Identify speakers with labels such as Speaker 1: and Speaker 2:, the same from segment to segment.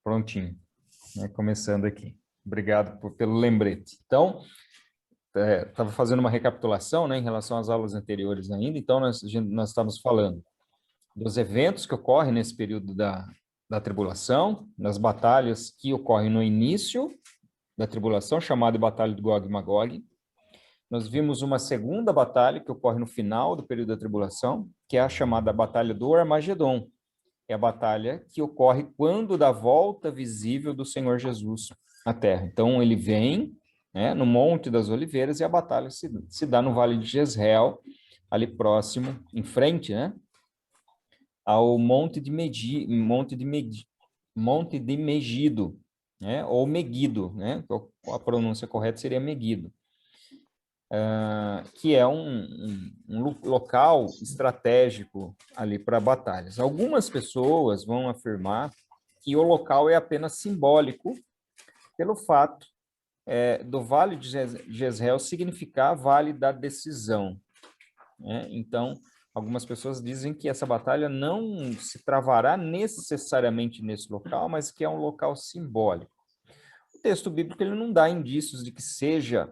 Speaker 1: Prontinho, né? Começando aqui. Obrigado pelo lembrete. Então, estava fazendo uma recapitulação, né, em relação às aulas anteriores ainda. Então, nós estamos falando dos eventos que ocorrem nesse período da tribulação, das batalhas que ocorrem no início da tribulação, chamada de Batalha de Gog e Magog. Nós vimos uma segunda batalha que ocorre no final do período da tribulação, que é a chamada Batalha do Armagedon. É a batalha que ocorre quando da volta visível do Senhor Jesus à Terra. Então, ele vem, né, no Monte das Oliveiras, e a batalha se dá no Vale de Jezreel, ali próximo, em frente, né, ao Monte de Megido, né, ou Megido, né, a pronúncia correta seria Megido, que é um local estratégico ali para batalhas. Algumas pessoas vão afirmar que o local é apenas simbólico pelo fato do Vale de Jezreel significar Vale da Decisão, né? Então, algumas pessoas dizem que essa batalha não se travará necessariamente nesse local, mas que é um local simbólico. O texto bíblico ele não dá indícios de que seja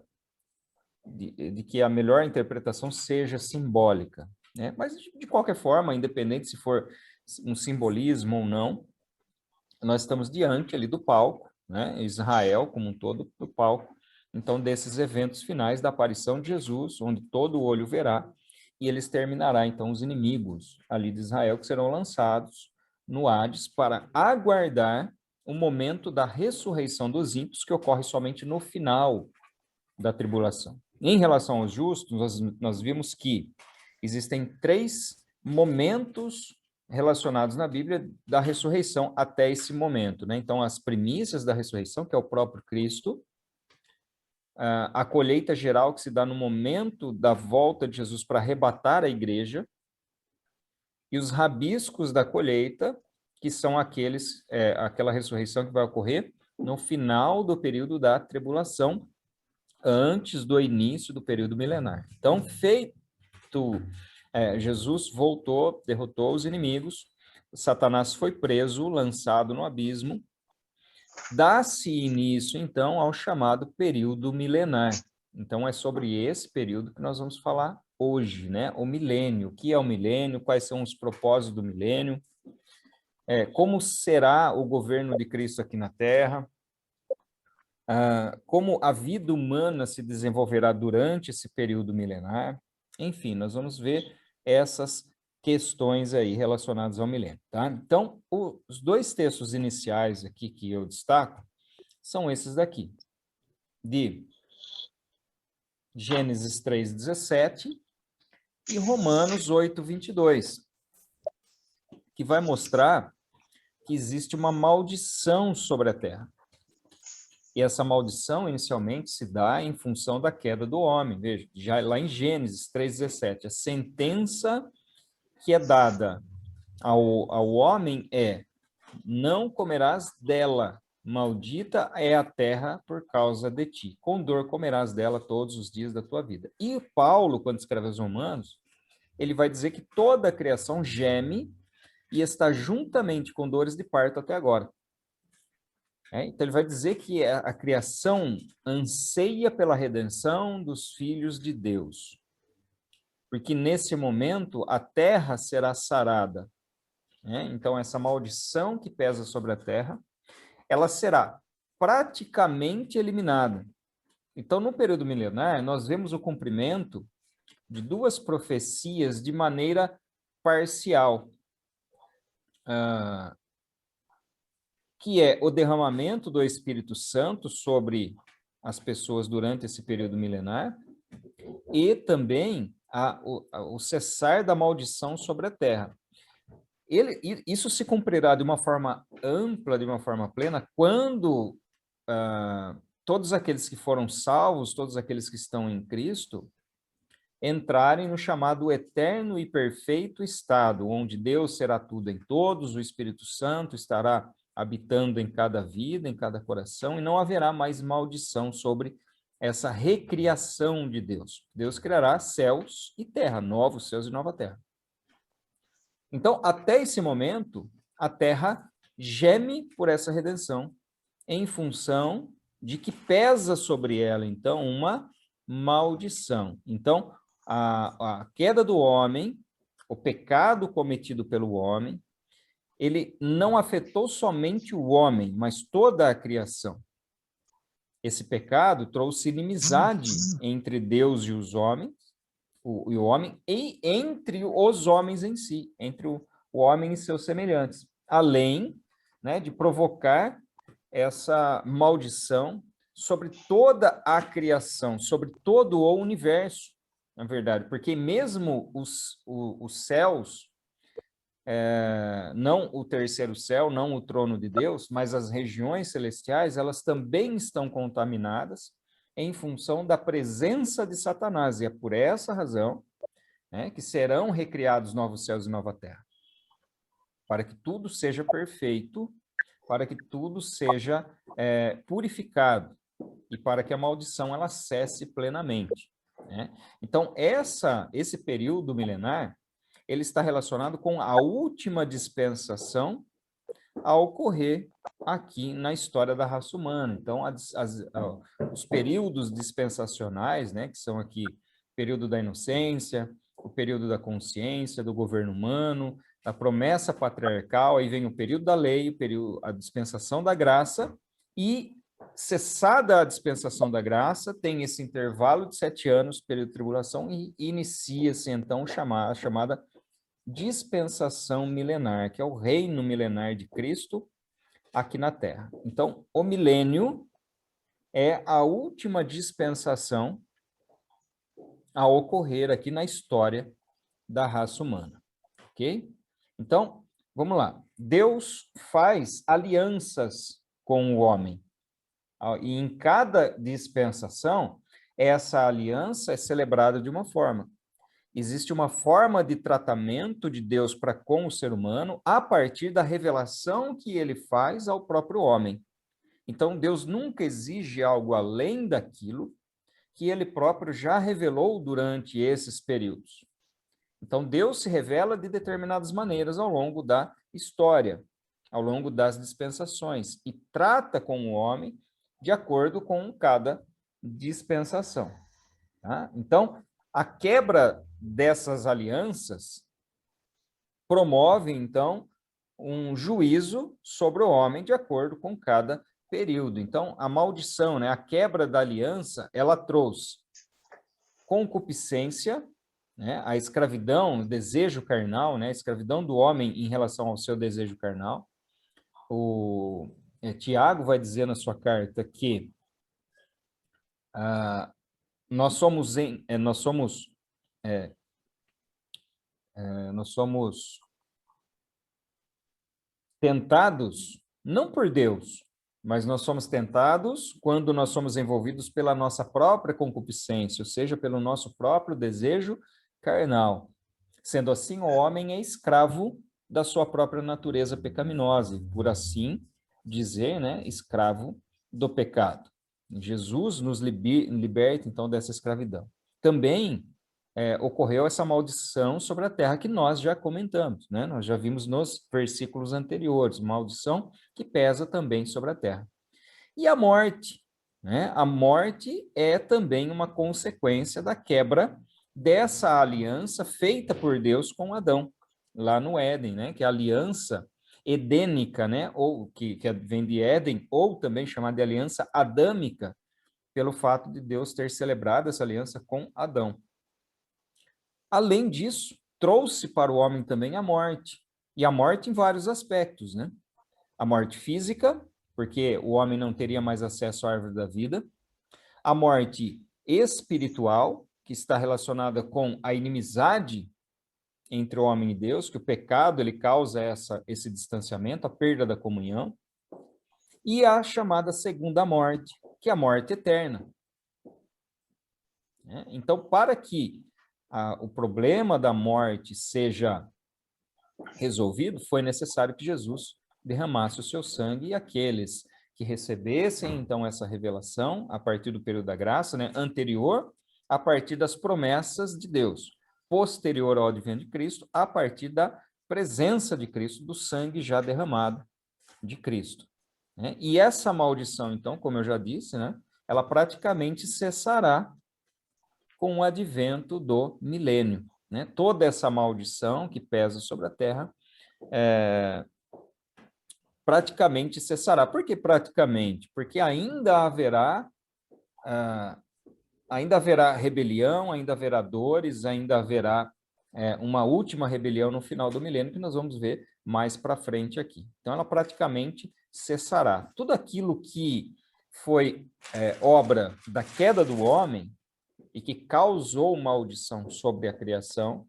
Speaker 1: de que a melhor interpretação seja simbólica, né? Mas, de qualquer forma, independente se for um simbolismo ou não, nós estamos diante ali do palco, né? Israel como um todo, do palco, então, desses eventos finais da aparição de Jesus, onde todo olho verá, e eles terminará, então, os inimigos ali de Israel, que serão lançados no Hades para aguardar o momento da ressurreição dos ímpios, que ocorre somente no final da tribulação. Em relação aos justos, nós vimos que existem 3 momentos relacionados na Bíblia da ressurreição até esse momento, né? Então, as primícias da ressurreição, que é o próprio Cristo, a colheita geral que se dá no momento da volta de Jesus para arrebatar a igreja, e os rabiscos da colheita, que são aquela ressurreição que vai ocorrer no final do período da tribulação, antes do início do período milenar. Então, Jesus voltou, derrotou os inimigos, Satanás foi preso, lançado no abismo, dá-se início, então, ao chamado período milenar. Então, é sobre esse período que nós vamos falar hoje, né? O milênio. O que é o milênio? Quais são os propósitos do milênio? Como será o governo de Cristo aqui na Terra? Como a vida humana se desenvolverá durante esse período milenar. Enfim, nós vamos ver essas questões aí relacionadas ao milênio, tá? Então, os 2 textos iniciais aqui que eu destaco são esses daqui, de Gênesis 3:17 e Romanos 8:22, que vai mostrar que existe uma maldição sobre a terra. E essa maldição, inicialmente, se dá em função da queda do homem. Veja, já lá em Gênesis 3:17, a sentença que é dada ao homem é: não comerás dela, maldita é a terra por causa de ti. Com dor comerás dela todos os dias da tua vida. E Paulo, quando escreve aos Romanos, ele vai dizer que toda a criação geme e está juntamente com dores de parto até agora. Então, ele vai dizer que a criação anseia pela redenção dos filhos de Deus, porque nesse momento a terra será sarada. Então, essa maldição que pesa sobre a terra, ela será praticamente eliminada. Então, no período milenar, nós vemos o cumprimento de 2 profecias de maneira parcial, que é o derramamento do Espírito Santo sobre as pessoas durante esse período milenar, e também o cessar da maldição sobre a terra. Isso se cumprirá de uma forma ampla, de uma forma plena, quando todos aqueles que foram salvos, todos aqueles que estão em Cristo, entrarem no chamado eterno e perfeito estado, onde Deus será tudo em todos, o Espírito Santo estará habitando em cada vida, em cada coração, e não haverá mais maldição sobre essa recriação de Deus. Deus criará céus e terra, novos céus e nova terra. Então, até esse momento, a terra geme por essa redenção, em função de que pesa sobre ela, então, uma maldição. Então, a queda do homem, o pecado cometido pelo homem, ele não afetou somente o homem, mas toda a criação. Esse pecado trouxe inimizade entre Deus e os homens, o homem, e entre os homens em si, entre o homem e seus semelhantes, além, né, de provocar essa maldição sobre toda a criação, sobre todo o universo, na verdade, porque mesmo os céus, não o terceiro céu, não o trono de Deus, mas as regiões celestiais, elas também estão contaminadas em função da presença de Satanás, e é por essa razão, né, que serão recriados novos céus e nova terra, para que tudo seja perfeito, para que tudo seja purificado, e para que a maldição ela cesse plenamente, né? Então, esse período milenar, ele está relacionado com a última dispensação a ocorrer aqui na história da raça humana. Então, os períodos dispensacionais, né, que são aqui o período da inocência, o período da consciência, do governo humano, a promessa patriarcal, aí vem o período da lei, a dispensação da graça, e cessada a dispensação da graça, tem esse intervalo de 7 anos, período de tribulação, e inicia-se então a chamada dispensação milenar, que é o reino milenar de Cristo aqui na Terra. Então, o milênio é a última dispensação a ocorrer aqui na história da raça humana, ok? Então, vamos lá. Deus faz alianças com o homem. E em cada dispensação, essa aliança é celebrada de uma forma. Existe uma forma de tratamento de Deus para com o ser humano a partir da revelação que ele faz ao próprio homem. Então, Deus nunca exige algo além daquilo que ele próprio já revelou durante esses períodos. Então, Deus se revela de determinadas maneiras ao longo da história, ao longo das dispensações, e trata com o homem de acordo com cada dispensação. Tá? Então, a quebra dessas alianças promove, então, um juízo sobre o homem de acordo com cada período. Então, a maldição, né, a quebra da aliança, ela trouxe concupiscência, né, a escravidão, o desejo carnal, né, a escravidão do homem em relação ao seu desejo carnal. Tiago vai dizer na sua carta que nós somos tentados não por Deus, mas nós somos tentados quando nós somos envolvidos pela nossa própria concupiscência, ou seja, pelo nosso próprio desejo carnal. Sendo assim, o homem é escravo da sua própria natureza pecaminosa, por assim dizer, né, escravo do pecado. Jesus nos liberta, então, dessa escravidão. Também ocorreu essa maldição sobre a terra que nós já comentamos, né? Nós já vimos nos versículos anteriores, maldição que pesa também sobre a terra. E a morte, né? A morte é também uma consequência da quebra dessa aliança feita por Deus com Adão, lá no Éden, né? Que é a aliança edênica, né? Ou que vem de Éden, ou também chamada de aliança adâmica, pelo fato de Deus ter celebrado essa aliança com Adão. Além disso, trouxe para o homem também a morte, e a morte em vários aspectos, né? A morte física, porque o homem não teria mais acesso à árvore da vida, a morte espiritual, que está relacionada com a inimizade entre o homem e Deus, que o pecado ele causa esse distanciamento, a perda da comunhão, e a chamada segunda morte, que é a morte eterna. Então, para que o problema da morte seja resolvido, foi necessário que Jesus derramasse o seu sangue, e aqueles que recebessem, então, essa revelação, a partir do período da graça, né, anterior, a partir das promessas de Deus, posterior ao advento de Cristo, a partir da presença de Cristo, do sangue já derramado de Cristo, né? E essa maldição, então, como eu já disse, né, ela praticamente cessará com o advento do milênio, né? Toda essa maldição que pesa sobre a terra praticamente cessará. Por que praticamente? Porque ainda haverá rebelião, ainda haverá dores, ainda haverá uma última rebelião no final do milênio, que nós vamos ver mais para frente aqui. Então, ela praticamente cessará. Tudo aquilo que foi obra da queda do homem e que causou maldição sobre a criação,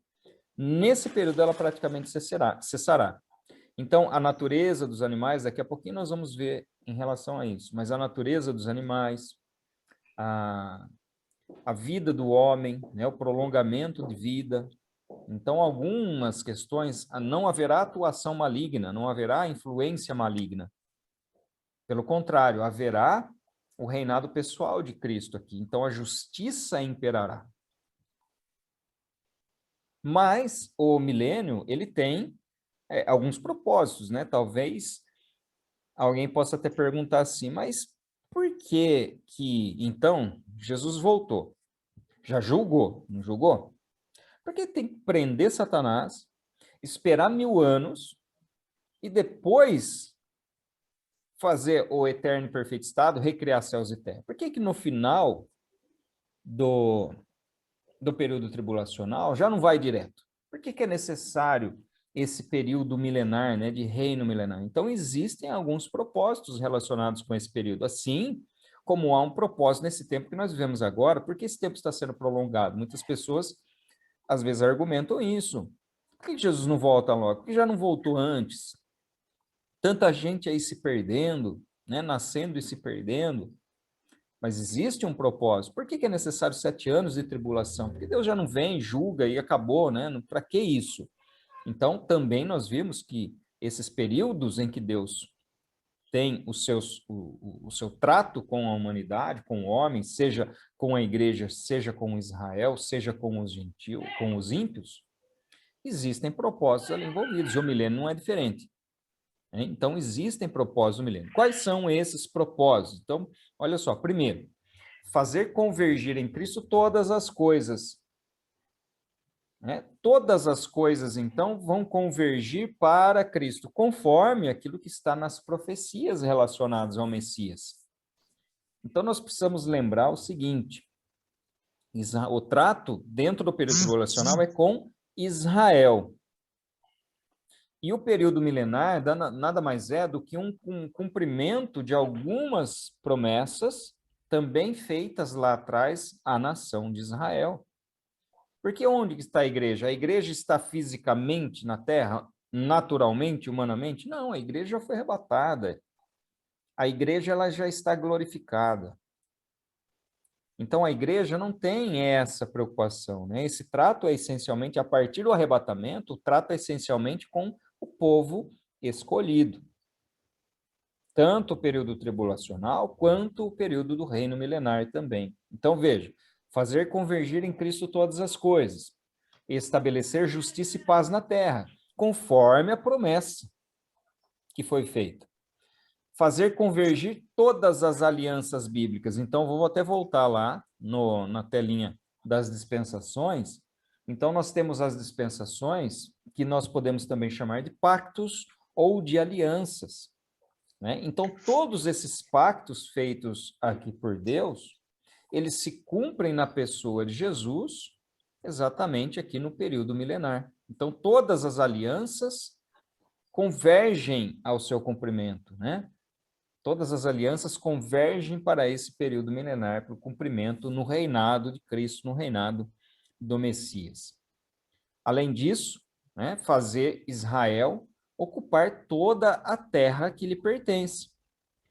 Speaker 1: nesse período ela praticamente cessará. Então, a natureza dos animais, daqui a pouquinho nós vamos ver em relação a isso, mas a natureza dos animais, a vida do homem, né, o prolongamento de vida. Então, algumas questões, não haverá atuação maligna, não haverá influência maligna. Pelo contrário, haverá o reinado pessoal de Cristo aqui. Então, a justiça imperará. Mas o milênio, ele tem alguns propósitos, né? Talvez alguém possa até perguntar assim, mas por que então, Jesus voltou? Já julgou, não julgou? Porque tem que prender Satanás, esperar 1000 anos e depois fazer o eterno e perfeito estado, recriar céus e terra. Por que no final do período tribulacional já não vai direto? Por que é necessário esse período milenar, né, de reino milenar? Então, existem alguns propósitos relacionados com esse período, assim como há um propósito nesse tempo que nós vivemos agora, porque esse tempo está sendo prolongado. Muitas pessoas, às vezes, argumentam isso. Por que Jesus não volta logo? Porque já não voltou antes? Tanta gente aí se perdendo, né, nascendo e se perdendo, mas existe um propósito. Por que é necessário 7 anos de tribulação? Porque Deus já não vem, julga e acabou, né? Para que isso? Então, também nós vimos que esses períodos em que Deus tem o seu trato com a humanidade, com o homem, seja com a igreja, seja com Israel, seja com os gentios, com os ímpios, existem propósitos ali envolvidos, e o milênio não é diferente. Então, existem propósitos no milênio. Quais são esses propósitos? Então, olha só, primeiro, fazer convergir em Cristo todas as coisas. Né? Todas as coisas, então, vão convergir para Cristo, conforme aquilo que está nas profecias relacionadas ao Messias. Então, nós precisamos lembrar o seguinte: o trato dentro do período tribulacional é com Israel. E o período milenar nada mais é do que um cumprimento de algumas promessas também feitas lá atrás à nação de Israel. Porque onde está a igreja? A igreja está fisicamente na terra, naturalmente, humanamente? Não, a igreja já foi arrebatada. A igreja ela já está glorificada. Então a igreja não tem essa preocupação, né? Esse trato é essencialmente, a partir do arrebatamento, o trato é essencialmente com o povo escolhido. Tanto o período tribulacional, quanto o período do reino milenar também. Então veja, fazer convergir em Cristo todas as coisas, estabelecer justiça e paz na terra, conforme a promessa que foi feita. Fazer convergir todas as alianças bíblicas. Então, vou até voltar lá na telinha das dispensações. Então, nós temos as dispensações, que nós podemos também chamar de pactos ou de alianças. Né? Então, todos esses pactos feitos aqui por Deus, eles se cumprem na pessoa de Jesus, exatamente aqui no período milenar. Então, todas as alianças convergem ao seu cumprimento, né? Todas as alianças convergem para esse período milenar, para o cumprimento no reinado de Cristo, no reinado do Messias. Além disso, né, fazer Israel ocupar toda a terra que lhe pertence,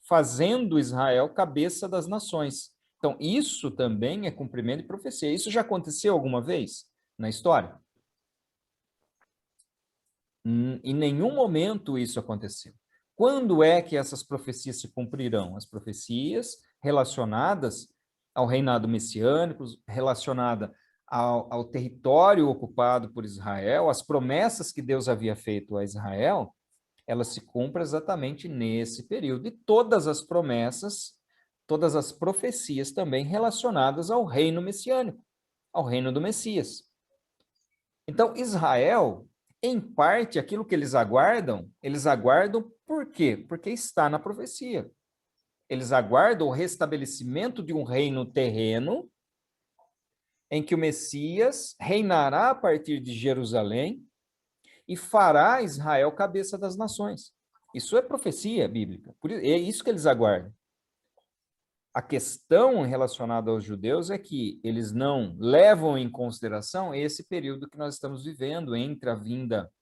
Speaker 1: fazendo Israel cabeça das nações. Então, isso também é cumprimento de profecia. Isso já aconteceu alguma vez na história? Em nenhum momento isso aconteceu. Quando é que essas profecias se cumprirão? As profecias relacionadas ao reinado messiânico, relacionada ao território ocupado por Israel, as promessas que Deus havia feito a Israel, ela se cumpre exatamente nesse período. E todas as promessas, todas as profecias também relacionadas ao reino messiânico, ao reino do Messias. Então, Israel, em parte, aquilo que eles aguardam por quê? Porque está na profecia. Eles aguardam o restabelecimento de um reino terreno, em que o Messias reinará a partir de Jerusalém e fará Israel cabeça das nações. Isso é profecia bíblica. É isso que eles aguardam. A questão relacionada aos judeus é que eles não levam em consideração esse período que nós estamos vivendo entre a vinda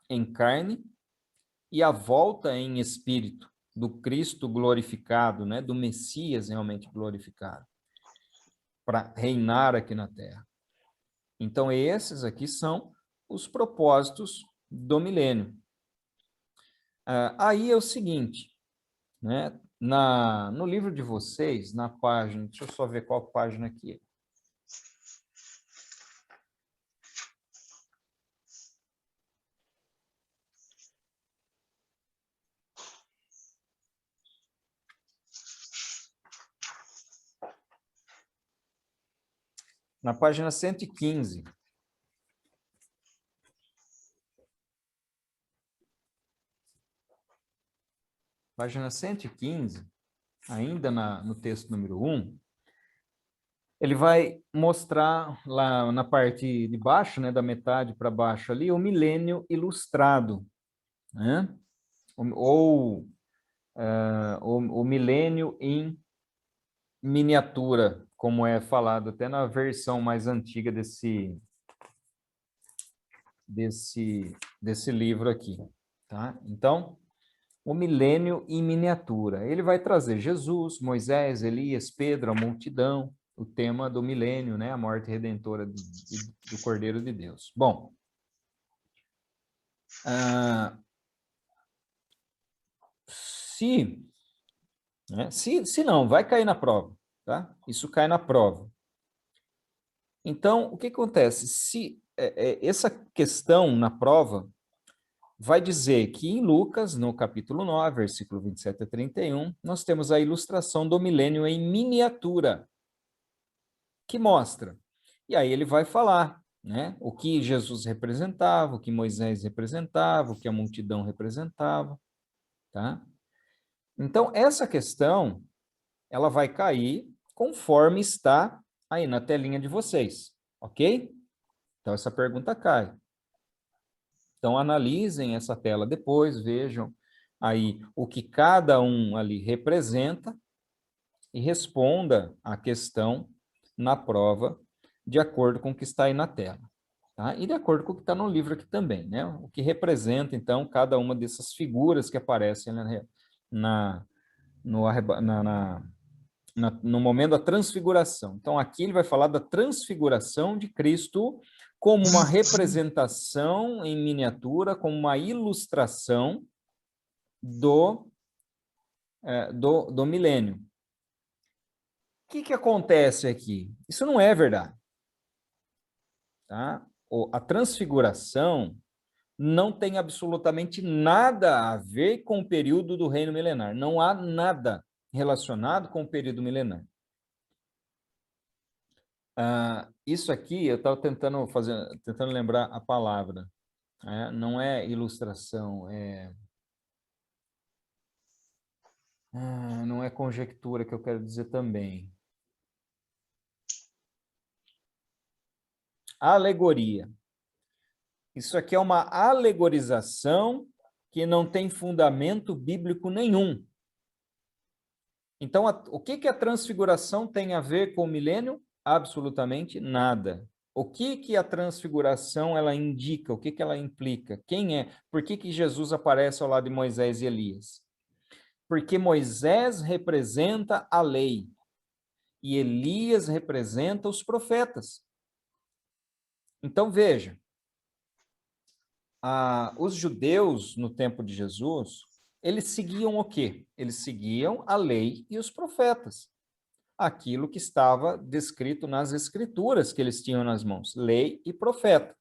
Speaker 1: em carne e a volta em espírito do Cristo glorificado, né, do Messias realmente glorificado, para reinar aqui na terra. Então, esses aqui são os propósitos do milênio. Aí é o seguinte, né? No livro de vocês, na página, deixa eu só ver qual página aqui é. Na página 115. Página 115, ainda no texto número 1, ele vai mostrar lá na parte de baixo, né, da metade para baixo ali, o milênio ilustrado, né? Ou o milênio em miniatura, como é falado até na versão mais antiga desse livro aqui, tá? Então, o milênio em miniatura. Ele vai trazer Jesus, Moisés, Elias, Pedro, a multidão, o tema do milênio, né? A morte redentora do Cordeiro de Deus. Bom, se não, vai cair na prova, tá? Isso cai na prova. Então, o que acontece? Se essa questão na prova vai dizer que em Lucas, no capítulo 9, versículo 27 a 31, nós temos a ilustração do milênio em miniatura, que mostra. E aí ele vai falar, né, o que Jesus representava, o que Moisés representava, o que a multidão representava, tá? Então, essa questão, ela vai cair conforme está aí na telinha de vocês, ok? Então, essa pergunta cai. Então, analisem essa tela depois, vejam aí o que cada um ali representa e responda a questão na prova de acordo com o que está aí na tela. Tá? E de acordo com o que está no livro aqui também, né? O que representa, então, cada uma dessas figuras que aparecem no momento da transfiguração. Então, aqui ele vai falar da transfiguração de Cristo como uma representação em miniatura, como uma ilustração do milênio. O que acontece aqui? Isso não é verdade. Tá? A transfiguração não tem absolutamente nada a ver com o período do reino milenar. Não há nada relacionado com o período milenar. Isso aqui, eu estava tentando lembrar a palavra. Não é ilustração, não é conjectura que eu quero dizer também. Alegoria. Isso aqui é uma alegorização que não tem fundamento bíblico nenhum. Então, o que a transfiguração tem a ver com o milênio? Absolutamente nada. O que a transfiguração ela indica? O que ela implica? Quem é? Por que Jesus aparece ao lado de Moisés e Elias? Porque Moisés representa a lei e Elias representa os profetas. Então, veja, os judeus, no tempo de Jesus, eles seguiam o quê? Eles seguiam a lei e os profetas. Aquilo que estava descrito nas escrituras que eles tinham nas mãos, lei e profeta.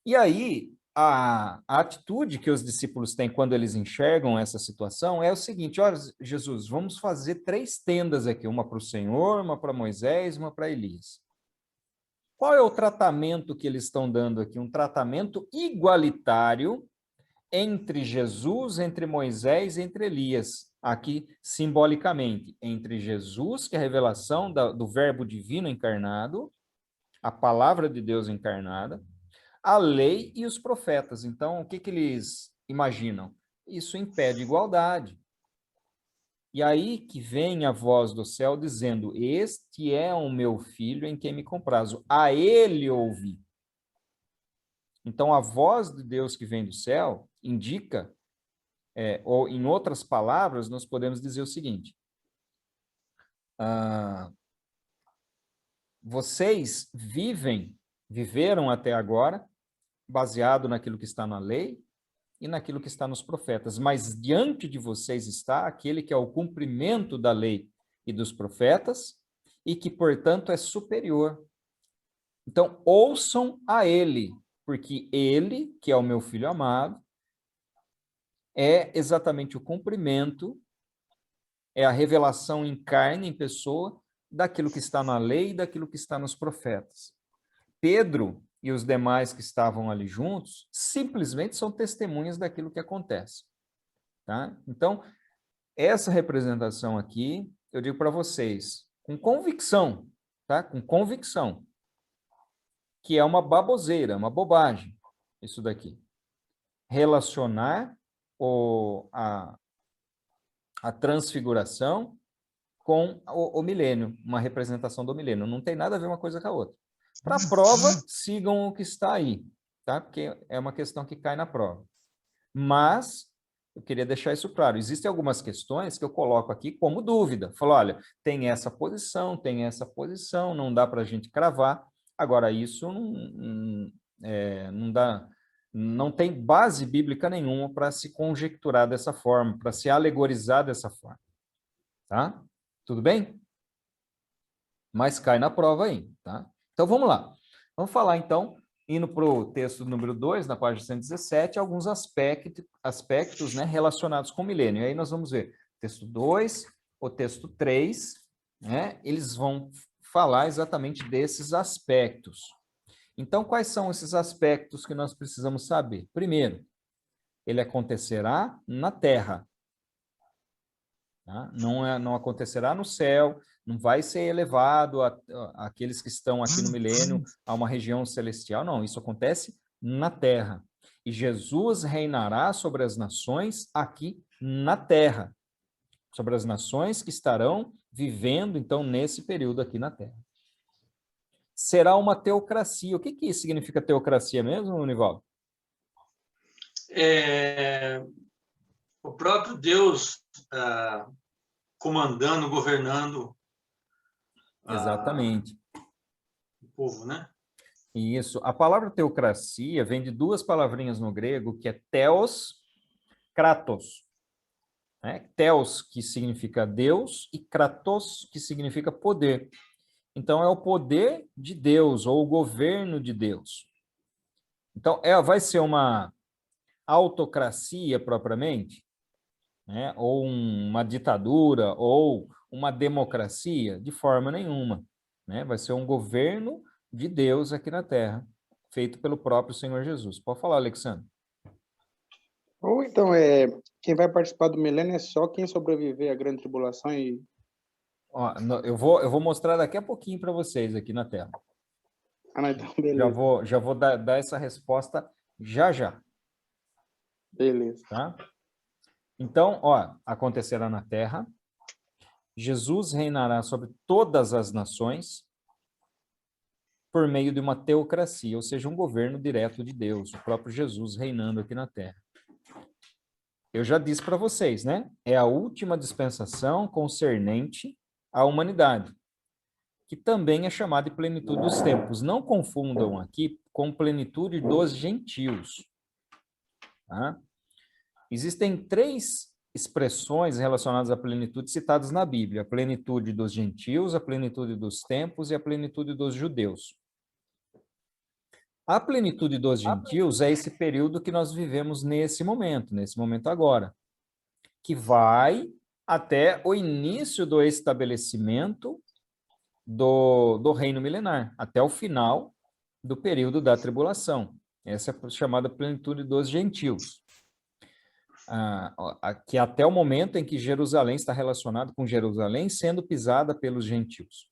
Speaker 1: E aí, a atitude que os discípulos têm quando eles enxergam essa situação é o seguinte: olha, Jesus, vamos fazer 3 tendas aqui, uma para o Senhor, uma para Moisés, uma para Elias. Qual é o tratamento que eles estão dando aqui? Um tratamento igualitário entre Jesus, entre Moisés e entre Elias. Aqui, simbolicamente, entre Jesus, que é a revelação do Verbo divino encarnado, a palavra de Deus encarnada, a lei e os profetas. Então, o que que eles imaginam? Isso impede igualdade. E aí que vem a voz do céu dizendo: este é o meu filho em quem me comprazo, a ele ouvi. Então, a voz de Deus que vem do céu indica, ou em outras palavras, nós podemos dizer o seguinte: vocês viveram até agora, baseado naquilo que está na lei e naquilo que está nos profetas, mas diante de vocês está aquele que é o cumprimento da lei e dos profetas e que, portanto, é superior. Então, ouçam a ele, porque ele, que é o meu filho amado, é exatamente o cumprimento, é a revelação em carne, em pessoa, daquilo que está na lei e daquilo que está nos profetas. Pedro e os demais que estavam ali juntos simplesmente são testemunhas daquilo que acontece. Tá? Então, essa representação aqui, eu digo para vocês, com convicção, tá? Com convicção, que é uma baboseira, uma bobagem, isso daqui. Relacionar a transfiguração com o milênio, uma representação do milênio. Não tem nada a ver uma coisa com a outra. Para a prova, sigam o que está aí, tá? Porque é uma questão que cai na prova. Mas eu queria deixar isso claro. Existem algumas questões que eu coloco aqui como dúvida. Falo, olha, tem essa posição, não dá para a gente cravar. Agora, isso não dá, não tem base bíblica nenhuma para se conjecturar dessa forma, para se alegorizar dessa forma. Tá? Tudo bem? Mas cai na prova aí, tá? Então, vamos lá. Vamos falar, então, indo para o texto número 2, na página 117, alguns aspectos, né, relacionados com o milênio. E aí nós vamos ver texto 2, o texto 3, né, eles vão falar exatamente desses aspectos. Então, quais são esses aspectos que nós precisamos saber? Primeiro, ele acontecerá na terra. Tá? Não acontecerá no céu, não vai ser elevado aqueles que estão aqui no milênio a uma região celestial, não, isso acontece na terra. E Jesus reinará sobre as nações aqui na terra, sobre as nações que estarão vivendo, então, nesse período aqui na terra. Será uma teocracia. O que significa teocracia mesmo, Nivaldo?
Speaker 2: O próprio Deus comandando, governando
Speaker 1: Exatamente.
Speaker 2: O povo, né?
Speaker 1: Isso. A palavra teocracia vem de 2 palavrinhas no grego, que é theos, kratos. Né? Theos, que significa Deus, e kratos, que significa poder. Então, é o poder de Deus, ou o governo de Deus. Então, vai ser uma autocracia propriamente, né? Ou uma ditadura, ou uma democracia? De forma nenhuma. Né? Vai ser um governo de Deus aqui na Terra, feito pelo próprio Senhor Jesus. Pode falar, Alexandre.
Speaker 3: Ou então, quem vai participar do milênio é só quem sobreviver à grande tribulação e...
Speaker 1: Ó, eu vou mostrar daqui a pouquinho para vocês aqui na tela.
Speaker 3: Ah, então, beleza.
Speaker 1: Já vou dar essa resposta já.
Speaker 3: Beleza.
Speaker 1: Tá? Então, ó, acontecerá na terra, Jesus reinará sobre todas as nações por meio de uma teocracia, ou seja, um governo direto de Deus, o próprio Jesus reinando aqui na terra. Eu já disse para vocês, né? É a última dispensação concernente à humanidade, que também é chamada de plenitude dos tempos. Não confundam aqui com plenitude dos gentios. Tá? Existem 3 expressões relacionadas à plenitude citadas na Bíblia: a plenitude dos gentios, a plenitude dos tempos e a plenitude dos judeus. A plenitude dos gentios é esse período que nós vivemos nesse momento agora, que vai até o início do estabelecimento do reino milenar, até o final do período da tribulação. Essa é a chamada plenitude dos gentios. Que é até o momento em que Jerusalém está relacionado com Jerusalém sendo pisada pelos gentios.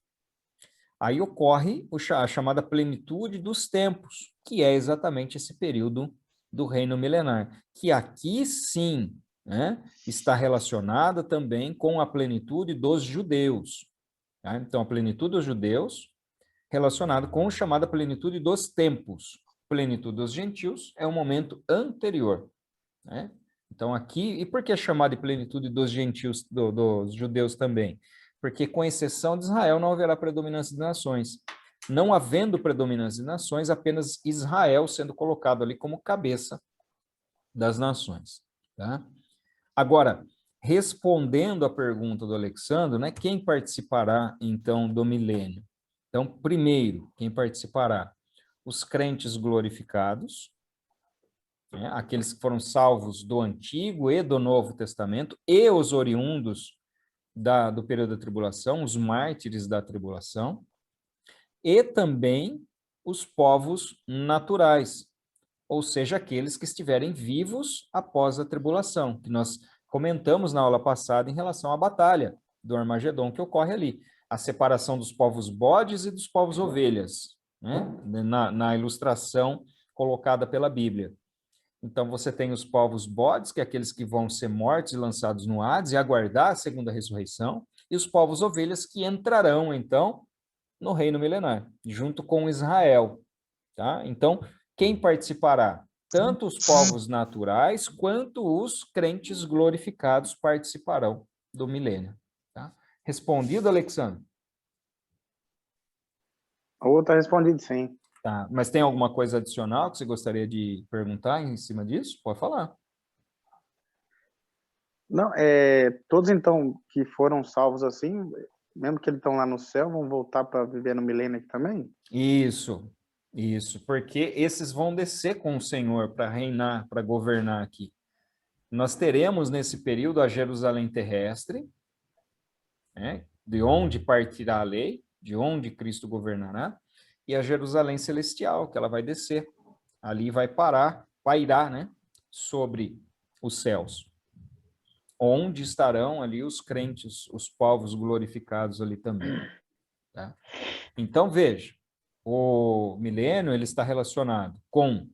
Speaker 1: Aí ocorre a chamada plenitude dos tempos, que é exatamente esse período do reino milenar, que aqui sim, né, está relacionada também com a plenitude dos judeus. Tá? Então, a plenitude dos judeus relacionado com a chamada plenitude dos tempos. Plenitude dos gentios é um momento anterior. Né? Então, aqui, e por que é chamado de plenitude dos gentios, dos judeus também? Porque, com exceção de Israel, não haverá predominância de nações. Não havendo predominância de nações, apenas Israel sendo colocado ali como cabeça das nações. Tá? Agora, respondendo à pergunta do Alexandre, né, quem participará, então, do milênio? Então, primeiro, quem participará? Os crentes glorificados, né, aqueles que foram salvos do Antigo e do Novo Testamento, e os oriundos do período da tribulação, os mártires da tribulação, e também os povos naturais, ou seja, aqueles que estiverem vivos após a tribulação, que nós comentamos na aula passada em relação à batalha do Armagedon que ocorre ali, a separação dos povos bodes e dos povos ovelhas, né? Na ilustração colocada pela Bíblia. Então, você tem os povos bodes, que é aqueles que vão ser mortos e lançados no Hades e aguardar a segunda ressurreição, e os povos ovelhas que entrarão, então, no reino milenar, junto com Israel. Tá? Então, quem participará? Tanto os povos naturais quanto os crentes glorificados participarão do milênio. Tá? Respondido, Alexandre?
Speaker 3: Ou está respondido, sim.
Speaker 1: Tá. Mas tem alguma coisa adicional que você gostaria de perguntar em cima disso? Pode falar.
Speaker 3: Não, todos então que foram salvos assim, mesmo que eles estão lá no céu, vão voltar para viver no milênio aqui também?
Speaker 1: Isso, porque esses vão descer com o Senhor para reinar, para governar aqui. Nós teremos nesse período a Jerusalém terrestre, né, de onde partirá a lei, de onde Cristo governará, e a Jerusalém celestial, que ela vai descer. Ali vai pairar, né, sobre os céus, onde estarão ali os crentes, os povos glorificados ali também. Tá? Então, veja, o milênio ele está relacionado com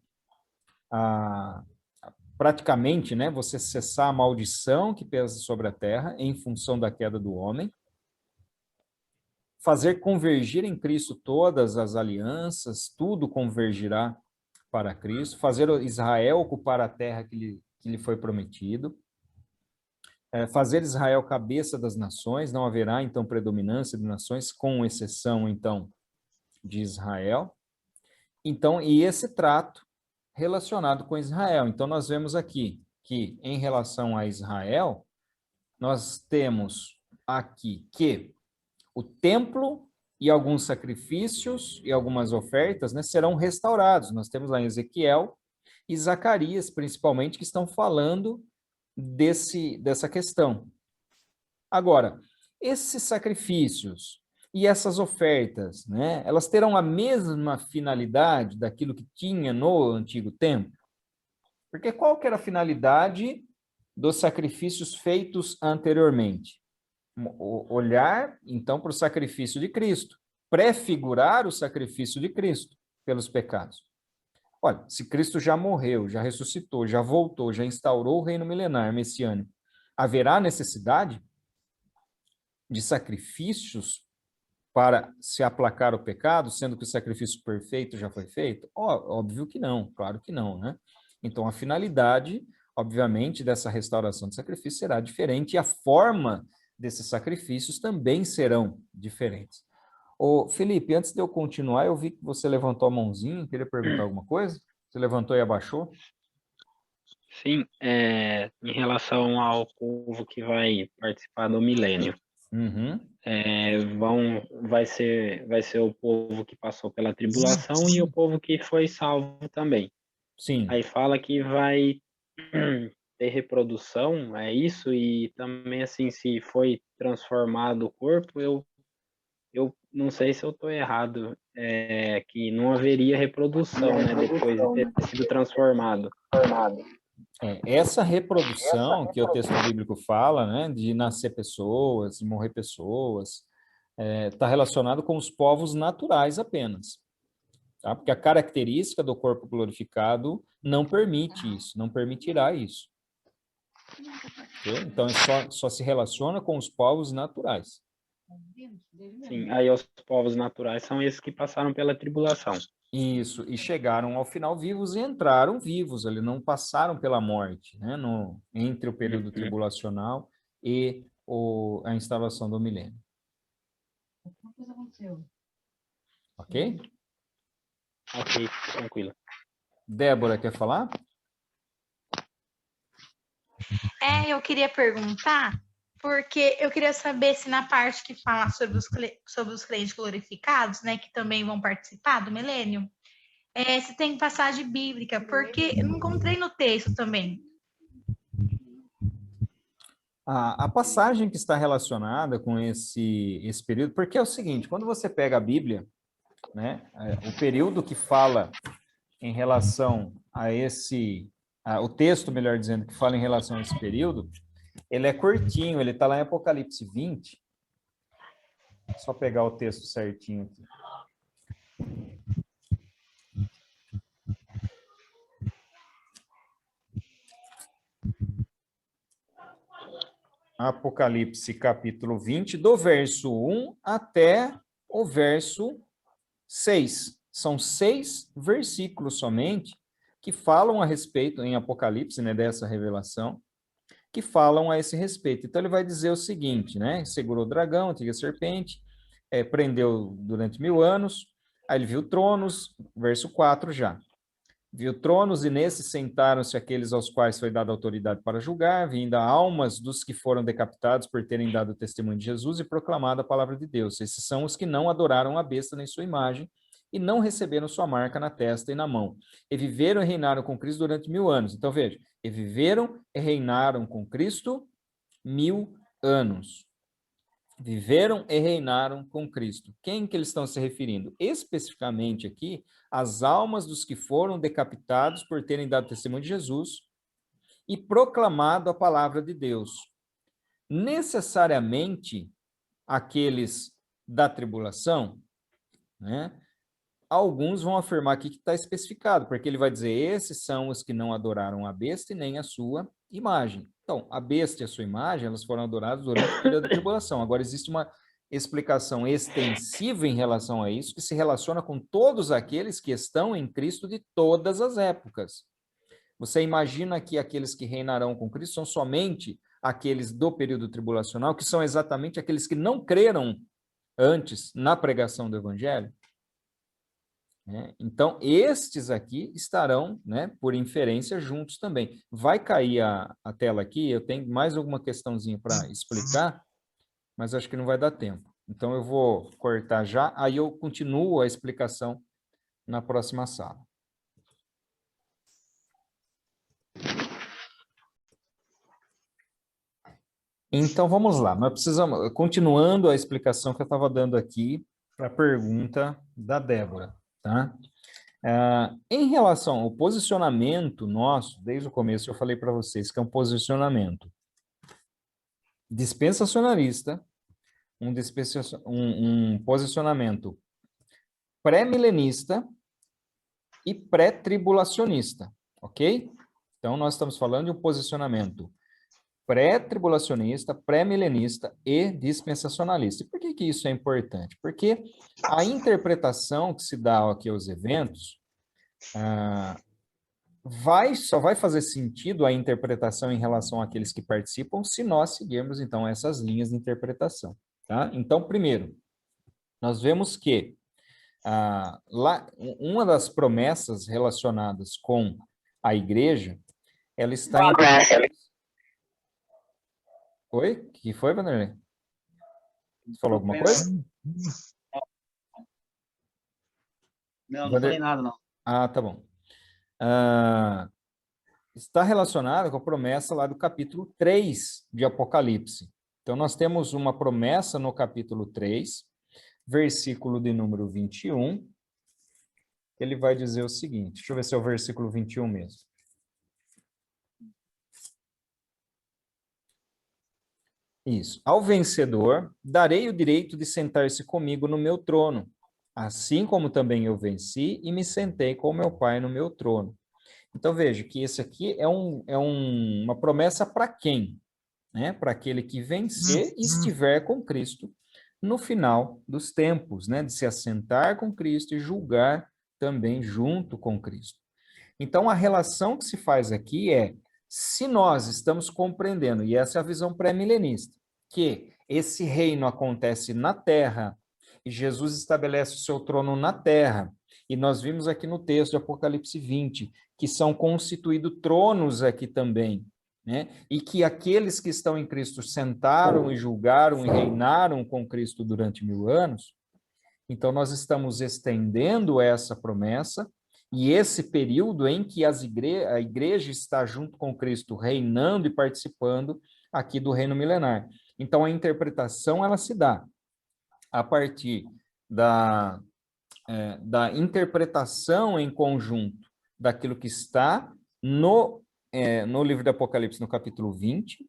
Speaker 1: praticamente, né, você cessar a maldição que pesa sobre a terra em função da queda do homem, fazer convergir em Cristo todas as alianças, tudo convergirá para Cristo, fazer Israel ocupar a terra que lhe foi prometido, fazer Israel cabeça das nações, não haverá então predominância de nações, com exceção então de Israel. Então, e esse trato relacionado com Israel. Então, nós vemos aqui que, em relação a Israel, nós temos aqui que o templo e alguns sacrifícios e algumas ofertas, né, serão restaurados. Nós temos lá em Ezequiel e Zacarias, principalmente, que estão falando dessa questão. Agora, esses sacrifícios e essas ofertas, né, elas terão a mesma finalidade daquilo que tinha no antigo tempo? Porque qual que era a finalidade dos sacrifícios feitos anteriormente? Olhar, então, para o sacrifício de Cristo, prefigurar o sacrifício de Cristo pelos pecados. Olha, se Cristo já morreu, já ressuscitou, já voltou, já instaurou o reino milenar messiânico, haverá necessidade de sacrifícios para se aplacar o pecado, sendo que o sacrifício perfeito já foi feito? Óbvio que não, claro que não, né? Então, a finalidade, obviamente, dessa restauração de sacrifício será diferente e a forma desses sacrifícios também serão diferentes. Ô, Felipe, antes de eu continuar, eu vi que você levantou a mãozinha, queria perguntar alguma coisa? Você levantou e abaixou?
Speaker 4: Sim, em relação ao povo que vai participar do milênio.
Speaker 1: Uhum.
Speaker 4: Vai ser o povo que passou pela tribulação e o povo que foi salvo também.
Speaker 1: Sim.
Speaker 4: Aí fala que vai ter reprodução, é isso, e também assim, se foi transformado o corpo, eu não sei se eu estou errado, que não haveria reprodução, né, depois de ter sido transformado.
Speaker 1: Essa reprodução que o texto bíblico fala, né, de nascer pessoas, de morrer pessoas, está relacionado com os povos naturais apenas, tá? Porque a característica do corpo glorificado não permite isso, não permitirá isso. Okay? Então, só se relaciona com os povos naturais.
Speaker 4: Sim, aí os povos naturais são esses que passaram pela tribulação.
Speaker 1: Isso, e chegaram ao final vivos e entraram vivos, ali não passaram pela morte, né, entre o período tribulacional e a instalação do milênio. Ok?
Speaker 4: Ok, tranquilo.
Speaker 1: Débora, quer falar?
Speaker 5: Eu queria perguntar, porque eu queria saber se na parte que fala sobre os crentes glorificados, né, que também vão participar do milênio, se tem passagem bíblica, porque eu não encontrei no texto também.
Speaker 1: A passagem que está relacionada com esse período, porque é o seguinte, quando você pega a Bíblia, né, o período que fala em relação a o texto, melhor dizendo, que fala em relação a esse período, ele é curtinho, ele está lá em Apocalipse 20. Só pegar o texto certinho aqui. Apocalipse capítulo 20, do verso 1 até o verso 6. São 6 versículos somente que falam a respeito, em Apocalipse, né, dessa revelação, que falam a esse respeito. Então, ele vai dizer o seguinte, né? Segurou o dragão, a antiga serpente, prendeu durante 1000 anos, aí ele viu tronos, verso 4 já. Viu tronos e nesses sentaram-se aqueles aos quais foi dada autoridade para julgar, vinda almas dos que foram decapitados por terem dado testemunho de Jesus e proclamado a palavra de Deus. Esses são os que não adoraram a besta nem sua imagem e não receberam sua marca na testa e na mão. E viveram e reinaram com Cristo durante 1000 anos. Então, veja, e viveram e reinaram com Cristo 1000 anos. Viveram e reinaram com Cristo. Quem que eles estão se referindo? Especificamente aqui, as almas dos que foram decapitados por terem dado testemunho de Jesus e proclamado a palavra de Deus. Necessariamente, aqueles da tribulação, né? Alguns vão afirmar aqui que está especificado, porque ele vai dizer, esses são os que não adoraram a besta e nem a sua imagem. Então, a besta e a sua imagem, elas foram adoradas durante o período da tribulação. Agora, existe uma explicação extensiva em relação a isso, que se relaciona com todos aqueles que estão em Cristo de todas as épocas. Você imagina que aqueles que reinarão com Cristo são somente aqueles do período tribulacional, que são exatamente aqueles que não creram antes na pregação do Evangelho? Então, estes aqui estarão, né, por inferência, juntos também. Vai cair a tela aqui, eu tenho mais alguma questãozinha para explicar, mas acho que não vai dar tempo. Então, eu vou cortar já, aí eu continuo a explicação na próxima sala. Então, vamos lá. Nós precisamos, continuando a explicação que eu estava dando aqui para a pergunta da Débora, tá? Em relação ao posicionamento nosso, desde o começo eu falei para vocês que é um posicionamento dispensacionalista, um posicionamento pré-milenista e pré-tribulacionista, ok? Então, nós estamos falando de um posicionamento pré-tribulacionista, pré-milenista e dispensacionalista. E por que isso é importante? Porque a interpretação que se dá aqui aos eventos só vai fazer sentido a interpretação em relação àqueles que participam se nós seguirmos, então, essas linhas de interpretação. Tá? Então, primeiro, nós vemos que uma das promessas relacionadas com a igreja, ela está em... Oi? O que foi, Vanderlei? Você falou alguma coisa?
Speaker 6: Não, não falei nada, não.
Speaker 1: Ah, tá bom. Está relacionado com a promessa lá do capítulo 3 de Apocalipse. Então, nós temos uma promessa no capítulo 3, versículo de número 21, ele vai dizer o seguinte, deixa eu ver se é o versículo 21 mesmo. Isso. Ao vencedor, darei o direito de sentar-se comigo no meu trono, assim como também eu venci e me sentei com o meu Pai no meu trono. Então, veja que esse aqui é uma promessa para quem? Né? Para aquele que vencer e estiver com Cristo no final dos tempos, né? De se assentar com Cristo e julgar também junto com Cristo. Então, a relação que se faz aqui é, se nós estamos compreendendo, e essa é a visão pré-milenista, que esse reino acontece na terra, e Jesus estabelece o seu trono na terra, e nós vimos aqui no texto de Apocalipse 20, que são constituídos tronos aqui também, né? E que aqueles que estão em Cristo sentaram e julgaram e reinaram com Cristo durante 1000 anos, então nós estamos estendendo essa promessa, e esse período em que a igreja está junto com Cristo, reinando e participando aqui do reino milenar. Então, a interpretação, ela se dá a partir da interpretação em conjunto daquilo que está no livro do Apocalipse, no capítulo 20,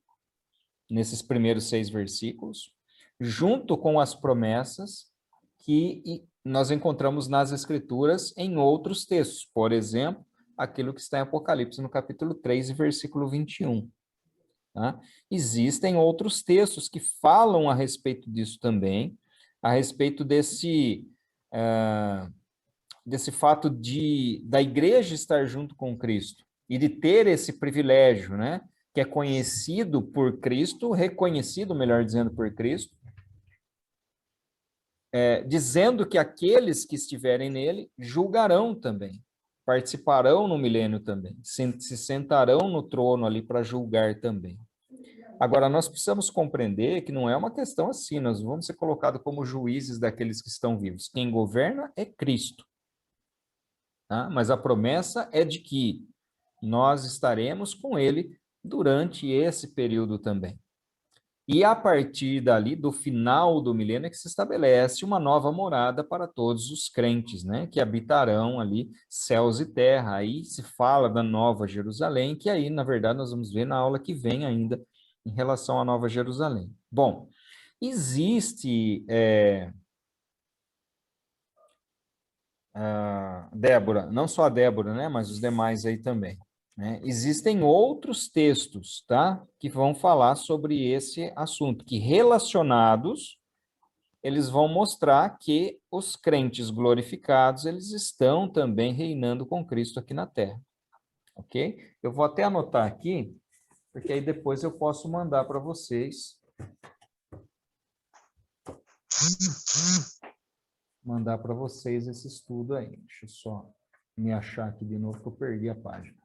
Speaker 1: nesses primeiros 6 versículos, junto com as promessas que nós encontramos nas Escrituras em outros textos. Por exemplo, aquilo que está em Apocalipse, no capítulo 3, versículo 21. Tá? Existem outros textos que falam a respeito disso também, a respeito desse fato da igreja estar junto com Cristo e de ter esse privilégio, né? Que é conhecido por Cristo, reconhecido, melhor dizendo, por Cristo, dizendo que aqueles que estiverem nele julgarão também, participarão no milênio também, se sentarão no trono ali para julgar também. Agora, nós precisamos compreender que não é uma questão assim, nós vamos ser colocados como juízes daqueles que estão vivos. Quem governa é Cristo. Tá? Mas a promessa é de que nós estaremos com ele durante esse período também. E a partir dali, do final do milênio, é que se estabelece uma nova morada para todos os crentes, né? Que habitarão ali céus e terra. Aí se fala da Nova Jerusalém, que aí, na verdade, nós vamos ver na aula que vem ainda, em relação à Nova Jerusalém. Bom, existe, Débora, não só a Débora, né? Mas os demais aí também. Né? Existem outros textos, tá? Que vão falar sobre esse assunto, que relacionados, eles vão mostrar que os crentes glorificados, eles estão também reinando com Cristo aqui na Terra, ok? Eu vou até anotar aqui, porque aí depois eu posso mandar para vocês. Mandar para vocês esse estudo aí. Deixa eu só me achar aqui de novo, que eu perdi a página.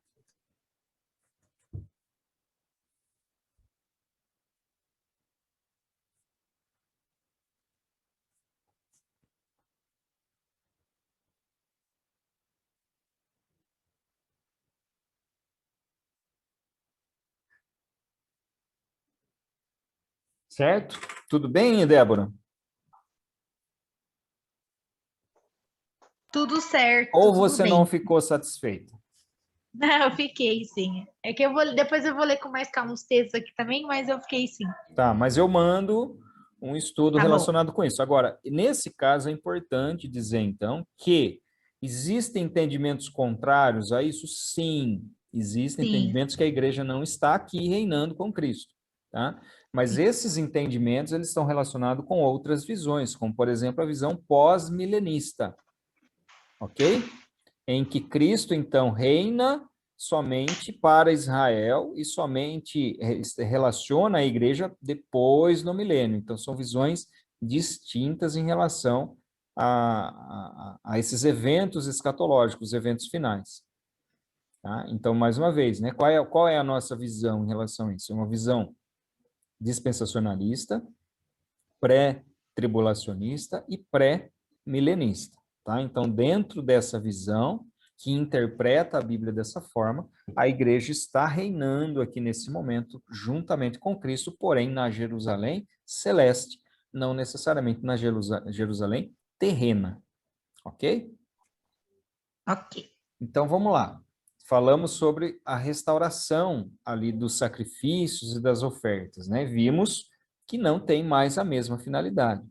Speaker 1: Certo? Tudo bem, Débora?
Speaker 5: Tudo certo.
Speaker 1: Ou
Speaker 5: tudo
Speaker 1: você
Speaker 5: bem.
Speaker 1: não ficou satisfeita?
Speaker 5: Não, eu fiquei sim. É que depois eu vou ler com mais calma os textos aqui também, mas eu fiquei sim.
Speaker 1: Tá, mas eu mando um estudo
Speaker 5: Tá bom.
Speaker 1: relacionado com isso. Agora, nesse caso, é importante dizer, então, que existem entendimentos contrários a isso? Sim, existem
Speaker 5: Sim.
Speaker 1: entendimentos que a igreja não está aqui reinando com Cristo, tá? Mas esses entendimentos, eles estão relacionados com outras visões, como, por exemplo, a visão pós-milenista, ok? Em que Cristo, então, reina somente para Israel e somente relaciona a igreja depois no milênio. Então, são visões distintas em relação a esses eventos escatológicos, eventos finais. Tá? Então, mais uma vez, né, qual é a nossa visão em relação a isso? É uma visão dispensacionalista, tribulacionista e pré-milenista, tá? Então, dentro dessa visão, que interpreta a Bíblia dessa forma, a igreja está reinando aqui nesse momento, juntamente com Cristo, porém na Jerusalém celeste, não necessariamente na Jerusalém terrena, ok?
Speaker 5: Ok.
Speaker 1: Então, vamos lá. Falamos sobre a restauração ali dos sacrifícios e das ofertas, né? Vimos que não tem mais a mesma finalidade.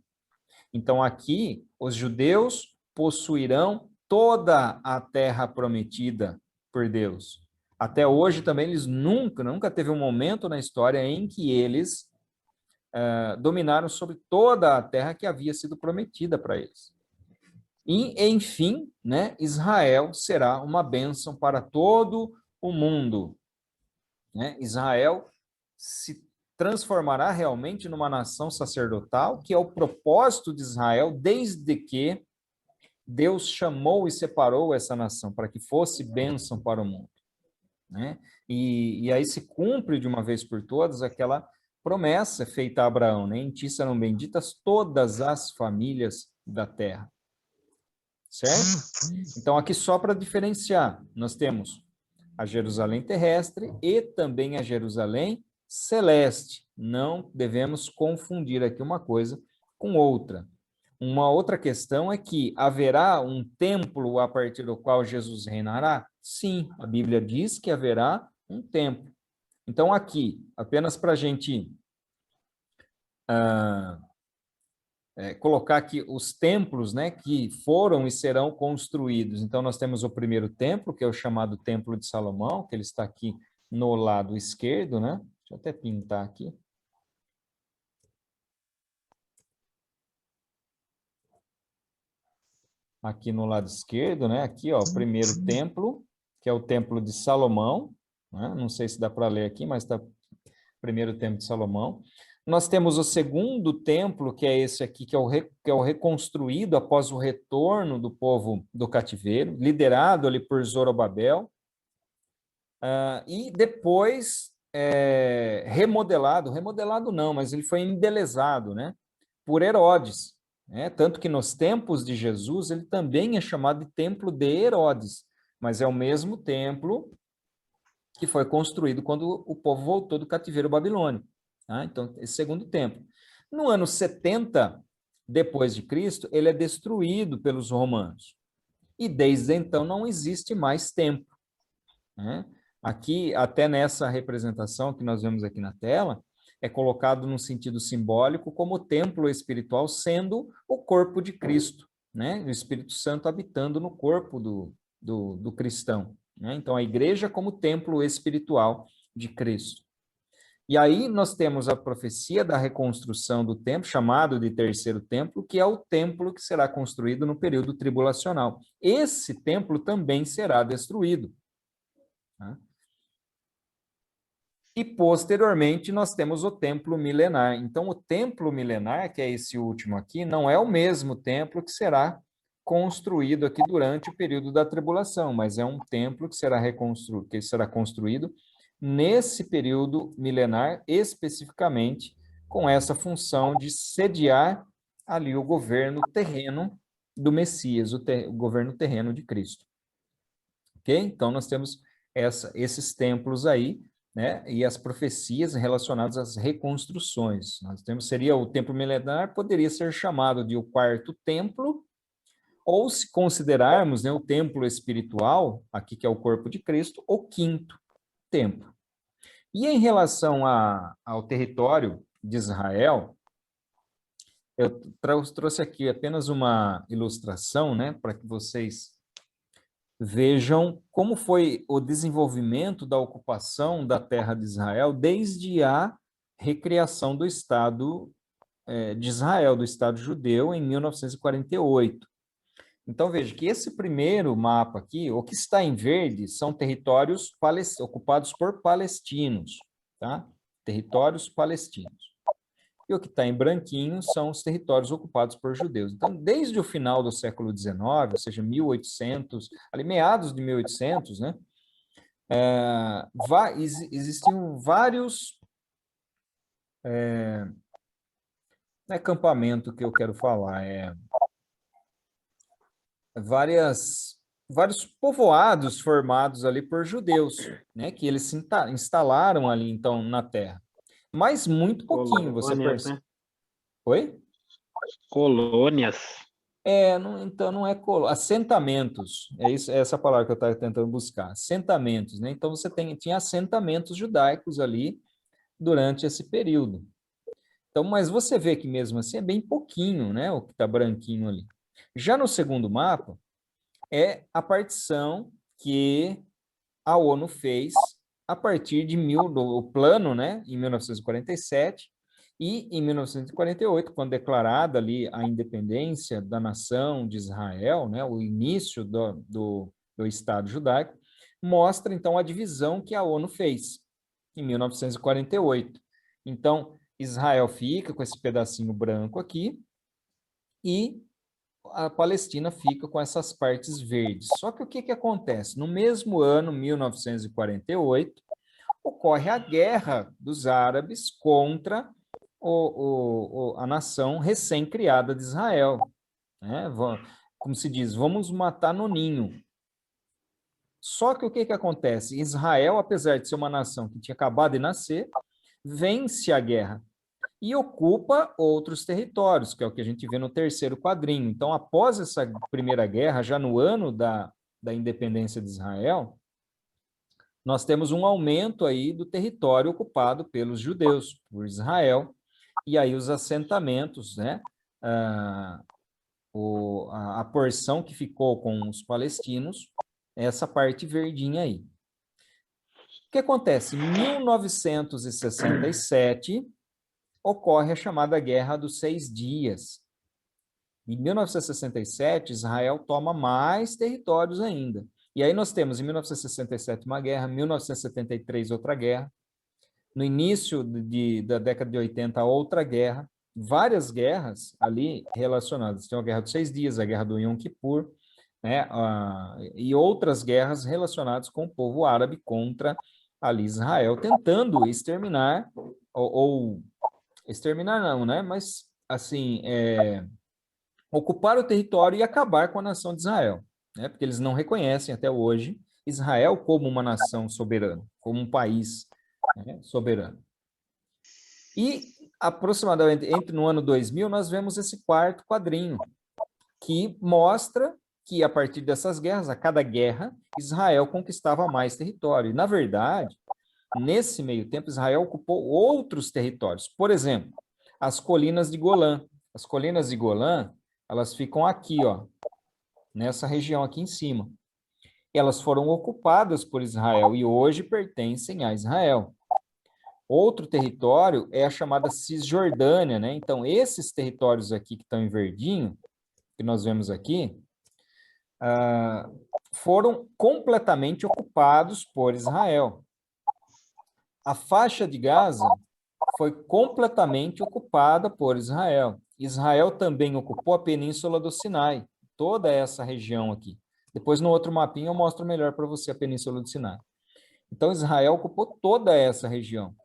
Speaker 1: Então, aqui, os judeus possuirão toda a terra prometida por Deus. Até hoje também eles nunca teve um momento na história em que eles dominaram sobre toda a terra que havia sido prometida para eles. E, enfim, né, Israel será uma bênção para todo o mundo. Né? Israel se transformará realmente numa nação sacerdotal, que é o propósito de Israel desde que Deus chamou e separou essa nação para que fosse bênção para o mundo. Né? E aí se cumpre de uma vez por todas aquela promessa feita a Abraão, né? Em ti serão benditas todas as famílias da terra. Certo? Então, aqui só para diferenciar, nós temos a Jerusalém terrestre e também a Jerusalém celeste. Não devemos confundir aqui uma coisa com outra. Uma outra questão é que haverá um templo a partir do qual Jesus reinará? Sim, a Bíblia diz que haverá um templo. Então, aqui, apenas para a gente colocar aqui os templos, né, que foram e serão construídos. Então, nós temos o primeiro templo, que é o chamado Templo de Salomão, que ele está aqui no lado esquerdo, né? Deixa eu até pintar aqui. Aqui no lado esquerdo, né? Aqui, ó, o primeiro templo, que é o Templo de Salomão, né? Não sei se dá para ler aqui, mas está primeiro templo de Salomão. Nós temos o segundo templo, que é esse aqui, que é o reconstruído após o retorno do povo do cativeiro, liderado ali por Zorobabel, e depois remodelado não, mas ele foi embelezado, né, por Herodes, né? Tanto que nos tempos de Jesus ele também é chamado de Templo de Herodes, mas é o mesmo templo que foi construído quando o povo voltou do cativeiro babilônico. Tá? Então, esse segundo templo. No ano 70 depois de Cristo, ele é destruído pelos romanos. E desde então não existe mais templo. Né? Aqui, até nessa representação que nós vemos aqui na tela, é colocado num sentido simbólico como o templo espiritual sendo o corpo de Cristo, né? O Espírito Santo habitando no corpo do cristão. Né? Então, a igreja como templo espiritual de Cristo. E aí nós temos a profecia da reconstrução do templo, chamado de terceiro templo, que é o templo que será construído no período tribulacional. Esse templo também será destruído. Tá? E, posteriormente, nós temos o templo milenar. Então, o templo milenar, que é esse último aqui, não é o mesmo templo que será construído aqui durante o período da tribulação, mas é um templo que será construído nesse período milenar, especificamente com essa função de sediar ali o governo terreno do Messias, o governo terreno de Cristo. Ok? Então, nós temos esses templos aí, né? E as profecias relacionadas às reconstruções. Nós temos, seria o templo milenar, poderia ser chamado de o quarto templo, ou se considerarmos, né, o templo espiritual, aqui que é o corpo de Cristo, o quinto templo. E em relação ao território de Israel, eu trouxe aqui apenas uma ilustração, né, para que vocês vejam como foi o desenvolvimento da ocupação da terra de Israel desde a recriação do Estado de Israel, do Estado judeu, em 1948. Então, veja que esse primeiro mapa aqui, o que está em verde, são territórios ocupados por palestinos, tá? Territórios palestinos. E o que está em branquinho são os territórios ocupados por judeus. Então, desde o final do século XIX, ou seja, 1800, ali meados de 1800, né? Existiam vários Não é acampamento que eu quero falar, é vários povoados formados ali por judeus, né, que eles se instalaram ali, então, na terra. Mas muito pouquinho, você
Speaker 4: Colônias,
Speaker 1: percebe.
Speaker 4: né?
Speaker 1: Oi?
Speaker 4: Colônias.
Speaker 1: Então não é assentamentos, é isso, é essa palavra que eu estava tentando buscar, assentamentos, né? Então você tinha assentamentos judaicos ali durante esse período. Então, mas você vê que mesmo assim é bem pouquinho, né? O que está branquinho ali. Já no segundo mapa é a partição que a ONU fez a partir do plano, né? Em 1947. E em 1948, quando declarada ali a independência da nação de Israel, né, o início do Estado judaico, mostra então a divisão que a ONU fez em 1948. Então, Israel fica com esse pedacinho branco aqui e a Palestina fica com essas partes verdes. Só que o que acontece? No mesmo ano, 1948, ocorre a guerra dos árabes contra a nação recém-criada de Israel. Né? Como se diz, vamos matar no ninho. Só que o que acontece? Israel, apesar de ser uma nação que tinha acabado de nascer, vence a guerra e ocupa outros territórios, que é o que a gente vê no terceiro quadrinho. Então, após essa primeira guerra, já no ano da independência de Israel, nós temos um aumento aí do território ocupado pelos judeus, por Israel, e aí os assentamentos, né? A porção que ficou com os palestinos, essa parte verdinha aí. O que acontece? Em 1967, ocorre a chamada Guerra dos 6 Dias. Em 1967, Israel toma mais territórios ainda. E aí nós temos, em 1967, uma guerra, em 1973, outra guerra. No início da década de 80, outra guerra. Várias guerras ali relacionadas. Tem a Guerra dos 6 Dias, a Guerra do Yom Kippur, né? E outras guerras relacionadas com o povo árabe contra ali Israel, tentando exterminar, ou exterminar não, né? Mas, assim, ocupar o território e acabar com a nação de Israel, né? Porque eles não reconhecem até hoje Israel como uma nação soberana, como um país, né, soberano. E aproximadamente no ano 2000 nós vemos esse quarto quadrinho que mostra que a partir dessas guerras, a cada guerra, Israel conquistava mais território. E, na verdade, nesse meio tempo, Israel ocupou outros territórios. Por exemplo, as colinas de Golã. As colinas de Golã, elas ficam aqui, ó, nessa região aqui em cima. Elas foram ocupadas por Israel e hoje pertencem a Israel. Outro território é a chamada Cisjordânia, né? Então, esses territórios aqui que estão em verdinho, que nós vemos aqui, foram completamente ocupados por Israel. A faixa de Gaza foi completamente ocupada por Israel. Israel também ocupou a Península do Sinai, toda essa região aqui. Depois, no outro mapinha, eu mostro melhor para você a Península do Sinai. Então, Israel ocupou toda essa região.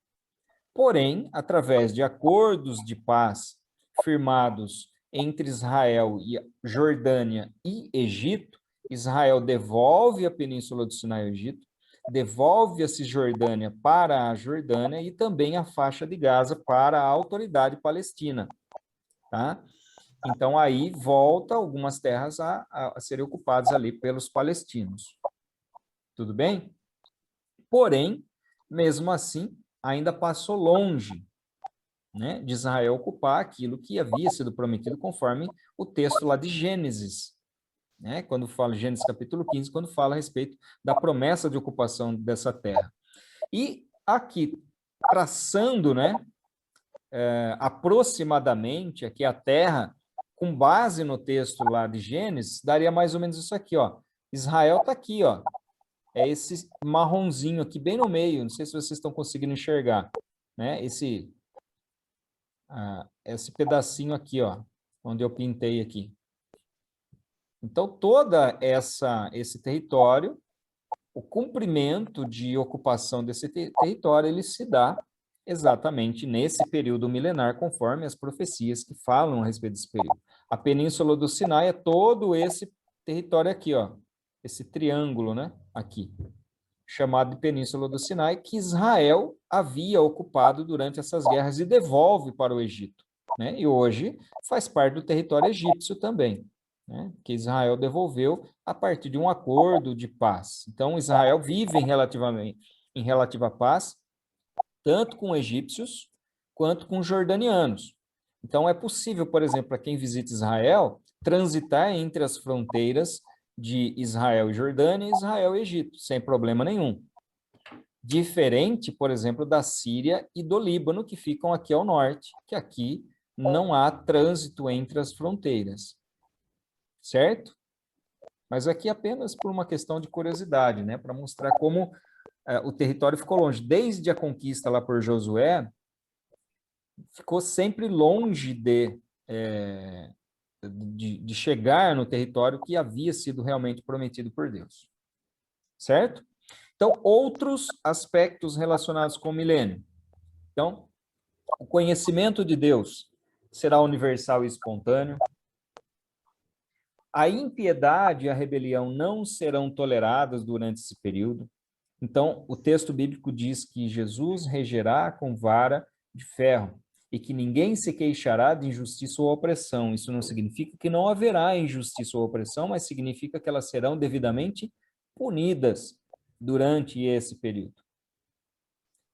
Speaker 1: Porém, através de acordos de paz firmados entre Israel e Jordânia e Egito, Israel devolve a Península do Sinai ao Egito, devolve a Cisjordânia para a Jordânia e também a faixa de Gaza para a autoridade palestina. Tá? Então, aí volta algumas terras a serem ocupadas ali pelos palestinos. Tudo bem? Porém, mesmo assim, ainda passou longe, né, de Israel ocupar aquilo que havia sido prometido conforme o texto lá de Gênesis, né, quando fala, Gênesis capítulo 15, quando fala a respeito da promessa de ocupação dessa terra. E aqui, traçando, né, aproximadamente aqui a terra, com base no texto lá de Gênesis, daria mais ou menos isso aqui, ó. Israel está aqui, ó. É esse marronzinho aqui, bem no meio, não sei se vocês estão conseguindo enxergar, né? Esse pedacinho aqui, ó, onde eu pintei aqui. Então, toda esse território, o cumprimento de ocupação desse território, ele se dá exatamente nesse período milenar, conforme as profecias que falam a respeito desse período. A Península do Sinai é todo esse território aqui, ó, esse triângulo, né, aqui, chamado de Península do Sinai, que Israel havia ocupado durante essas guerras e devolve para o Egito, né, e hoje faz parte do território egípcio também, né, que Israel devolveu a partir de um acordo de paz. Então, Israel vive em relativa paz, tanto com egípcios quanto com jordanianos. Então, é possível, por exemplo, para quem visita Israel, transitar entre as fronteiras de Israel e Jordânia e Israel e Egito, sem problema nenhum. Diferente, por exemplo, da Síria e do Líbano, que ficam aqui ao norte, que aqui não há trânsito entre as fronteiras. Certo? Mas aqui apenas por uma questão de curiosidade, né? Para mostrar como o território ficou longe. Desde a conquista lá por Josué, ficou sempre longe de chegar no território que havia sido realmente prometido por Deus. Certo? Então, outros aspectos relacionados com o milênio. Então, o conhecimento de Deus será universal e espontâneo. A impiedade e a rebelião não serão toleradas durante esse período. Então, o texto bíblico diz que Jesus regerá com vara de ferro e que ninguém se queixará de injustiça ou opressão. Isso não significa que não haverá injustiça ou opressão, mas significa que elas serão devidamente punidas durante esse período.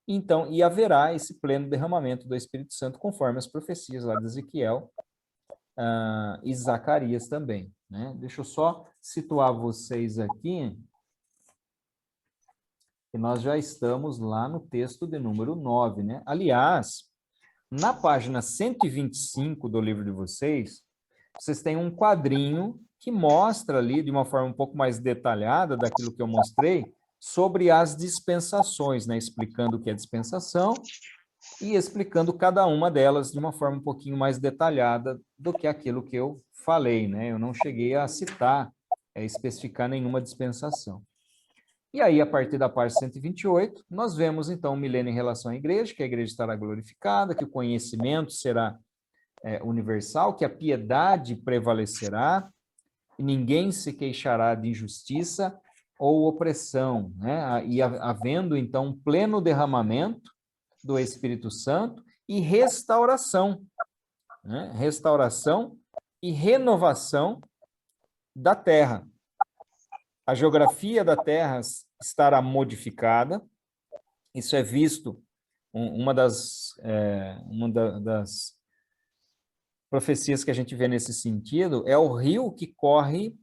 Speaker 1: Então, e haverá esse pleno derramamento do Espírito Santo, conforme as profecias lá de Ezequiel e Zacarias também, né? Deixa eu só situar vocês aqui, que nós já estamos lá no texto de número 9, né? Aliás, na página 125 do livro de vocês, vocês têm um quadrinho que mostra ali, de uma forma um pouco mais detalhada daquilo que eu mostrei, sobre as dispensações, né? Explicando o que é dispensação e explicando cada uma delas de uma forma um pouquinho mais detalhada do que aquilo que eu falei, né? Eu não cheguei a citar, especificar nenhuma dispensação. E aí, a partir da página 128, nós vemos, então, o milênio em relação à igreja, que a igreja estará glorificada, que o conhecimento será universal, que a piedade prevalecerá, e ninguém se queixará de injustiça ou opressão, né? E havendo, então, um pleno derramamento do Espírito Santo e restauração, né? Restauração e renovação da terra. A geografia da Terra estará modificada. Isso é visto, uma das profecias que a gente vê nesse sentido, é o rio que corre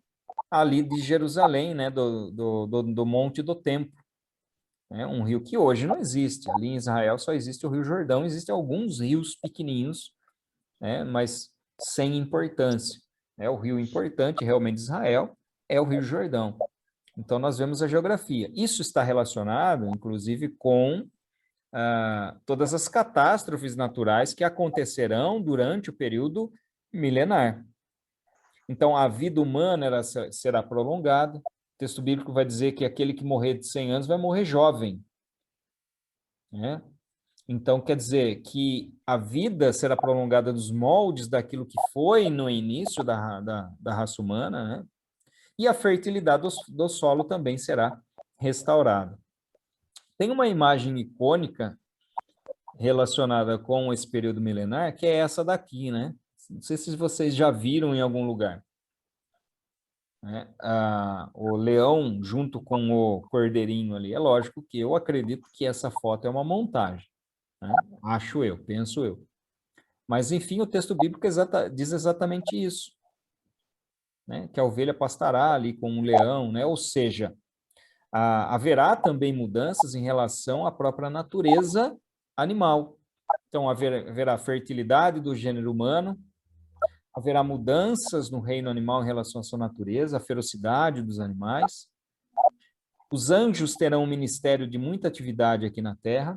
Speaker 1: ali de Jerusalém, né, do Monte do Templo. É um rio que hoje não existe. Ali em Israel só existe o Rio Jordão, existem alguns rios pequenininhos, né, mas sem importância. O rio importante realmente de Israel é o Rio Jordão. Então, nós vemos a geografia. Isso está relacionado, inclusive, com todas as catástrofes naturais que acontecerão durante o período milenar. Então, a vida humana será prolongada. O texto bíblico vai dizer que aquele que morrer de 100 anos vai morrer jovem, né? Então, quer dizer que a vida será prolongada nos moldes daquilo que foi no início da raça humana, né? E a fertilidade do solo também será restaurada. Tem uma imagem icônica relacionada com esse período milenar, que é essa daqui, né? Não sei se vocês já viram em algum lugar. O leão junto com o cordeirinho ali. É lógico que eu acredito que essa foto é uma montagem, né? Acho eu, penso eu. Mas, enfim, o texto bíblico diz exatamente isso. Né, que a ovelha pastará ali com um leão, né? Ou seja, haverá também mudanças em relação à própria natureza animal. Então, haverá fertilidade do gênero humano, haverá mudanças no reino animal em relação à sua natureza, a ferocidade dos animais. Os anjos terão um ministério de muita atividade aqui na Terra.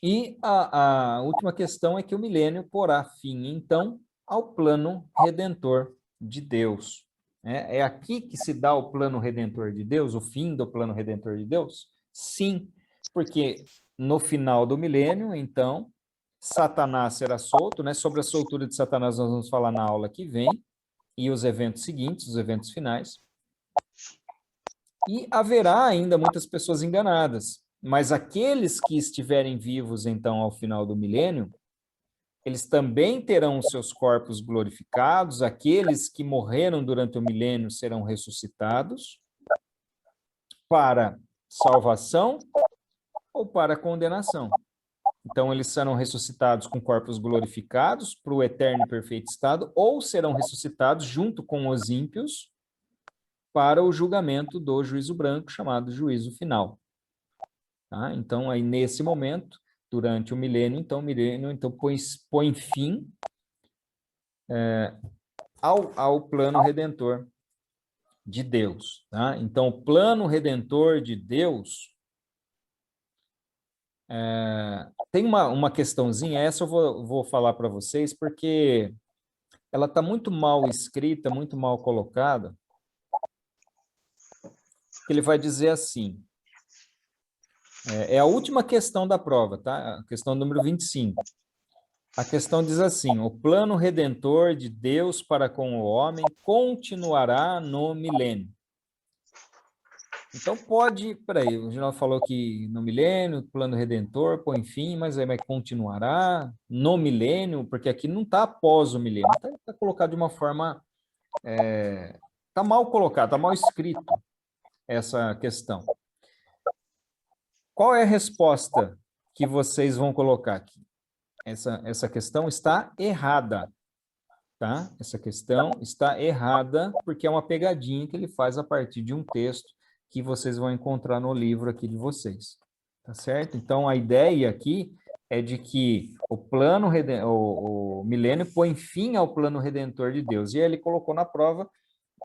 Speaker 1: E a última questão é que o milênio porá fim, então, ao plano redentor de Deus. É aqui que se dá o plano redentor de Deus, o fim do plano redentor de Deus? Sim, porque no final do milênio, então, Satanás será solto, né? Sobre a soltura de Satanás nós vamos falar na aula que vem, e os eventos seguintes, os eventos finais. E haverá ainda muitas pessoas enganadas, mas aqueles que estiverem vivos, então, ao final do milênio, eles também terão os seus corpos glorificados, aqueles que morreram durante o milênio serão ressuscitados para salvação ou para condenação. Então, eles serão ressuscitados com corpos glorificados para o eterno e perfeito estado, ou serão ressuscitados junto com os ímpios para o julgamento do juízo branco, chamado juízo final. Tá? Então, aí nesse momento, durante o milênio, então põe fim ao plano redentor de Deus. Tá? Então, o plano redentor de Deus tem uma questãozinha, essa eu vou falar para vocês, porque ela está muito mal escrita, muito mal colocada, que ele vai dizer assim, é a última questão da prova, tá? A questão número 25. A questão diz assim, o plano redentor de Deus para com o homem continuará no milênio. Então peraí, o Ginaldo falou que no milênio, o plano redentor põe fim, mas aí continuará no milênio, porque aqui não está após o milênio, está colocado de uma forma, está mal colocado, está mal escrito essa questão. Qual é a resposta que vocês vão colocar aqui? Essa questão está errada, tá? Essa questão está errada porque é uma pegadinha que ele faz a partir de um texto que vocês vão encontrar no livro aqui de vocês, tá certo? Então, a ideia aqui é de que o milênio põe fim ao plano redentor de Deus. E aí ele colocou na prova,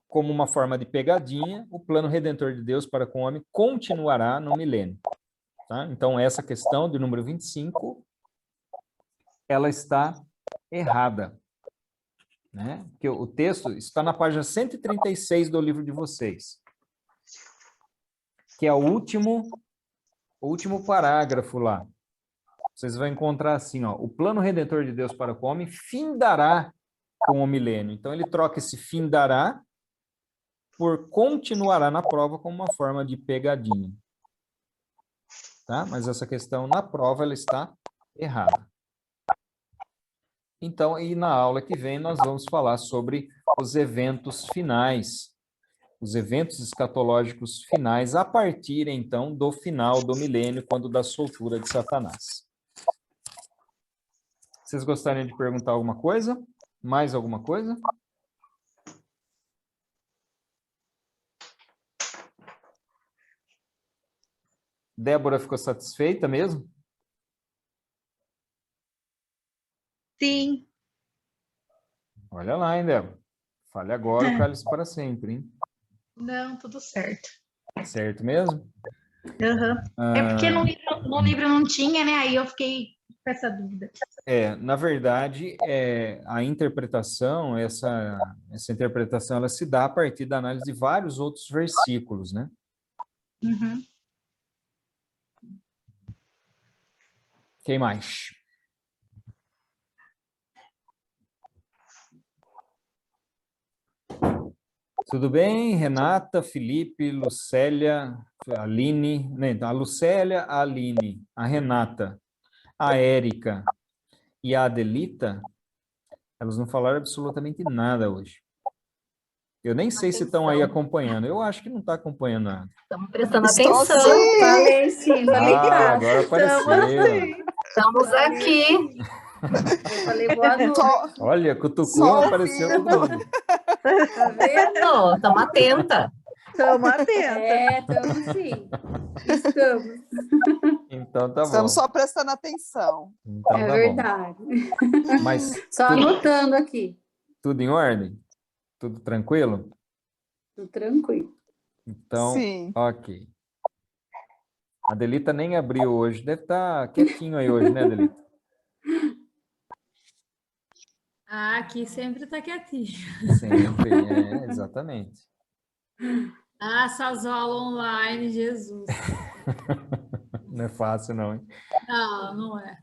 Speaker 1: como uma forma de pegadinha, o plano redentor de Deus para com o homem continuará no milênio. Tá? Então, essa questão de número 25, ela está errada. Né? Porque o texto está na página 136 do livro de vocês, que é o último parágrafo lá. Vocês vão encontrar assim, ó, o plano redentor de Deus para com o homem findará com o milênio. Então, ele troca esse findará por continuará na prova como uma forma de pegadinha. Tá? Mas essa questão na prova ela está errada. Então, e na aula que vem nós vamos falar sobre os eventos finais, os eventos escatológicos finais a partir, então, do final do milênio, quando da soltura de Satanás. Vocês gostariam de perguntar alguma coisa? Mais alguma coisa? Débora ficou satisfeita mesmo?
Speaker 5: Sim.
Speaker 1: Olha lá, hein, Débora. Fale agora o cálice para sempre, hein?
Speaker 5: Não, tudo certo.
Speaker 1: Certo mesmo?
Speaker 5: Uhum. É porque no livro não tinha, né? Aí eu fiquei com essa dúvida.
Speaker 1: Na verdade, a interpretação, essa interpretação, ela se dá a partir da análise de vários outros versículos, né?
Speaker 5: Uhum.
Speaker 1: Quem mais? Tudo bem? Renata, Felipe, Lucélia, Aline, né? A Lucélia, a Aline, a Renata, a Érica e a Adelita, elas não falaram absolutamente nada hoje. Eu nem sei se estão aí acompanhando. Eu acho que não está acompanhando nada.
Speaker 7: Estamos prestando
Speaker 8: Estou
Speaker 7: atenção.
Speaker 8: sim. Falei sim, falei
Speaker 1: Agora apareceu.
Speaker 7: Estamos aqui.
Speaker 8: Eu falei boa noite.
Speaker 1: Olha, cutucou, apareceu todo mundo.
Speaker 8: Tá vendo?
Speaker 7: Estamos atenta.
Speaker 8: Estamos atentos. Estamos sim. Estamos.
Speaker 1: Então tá bom.
Speaker 9: Estamos só prestando atenção.
Speaker 1: Então, tá
Speaker 8: Verdade.
Speaker 1: bom. Mas
Speaker 8: Só anotando aqui.
Speaker 1: tudo em ordem? Tudo tranquilo?
Speaker 8: Tudo tranquilo.
Speaker 1: Então,
Speaker 9: Sim.
Speaker 1: ok. A Adelita nem abriu hoje. Deve estar quietinho aí hoje, né, Adelita?
Speaker 10: Ah, aqui sempre está quietinho.
Speaker 1: Sempre, exatamente.
Speaker 10: Ah, essas aulas online, Jesus.
Speaker 1: Não é fácil, não, hein?
Speaker 10: Não, não é.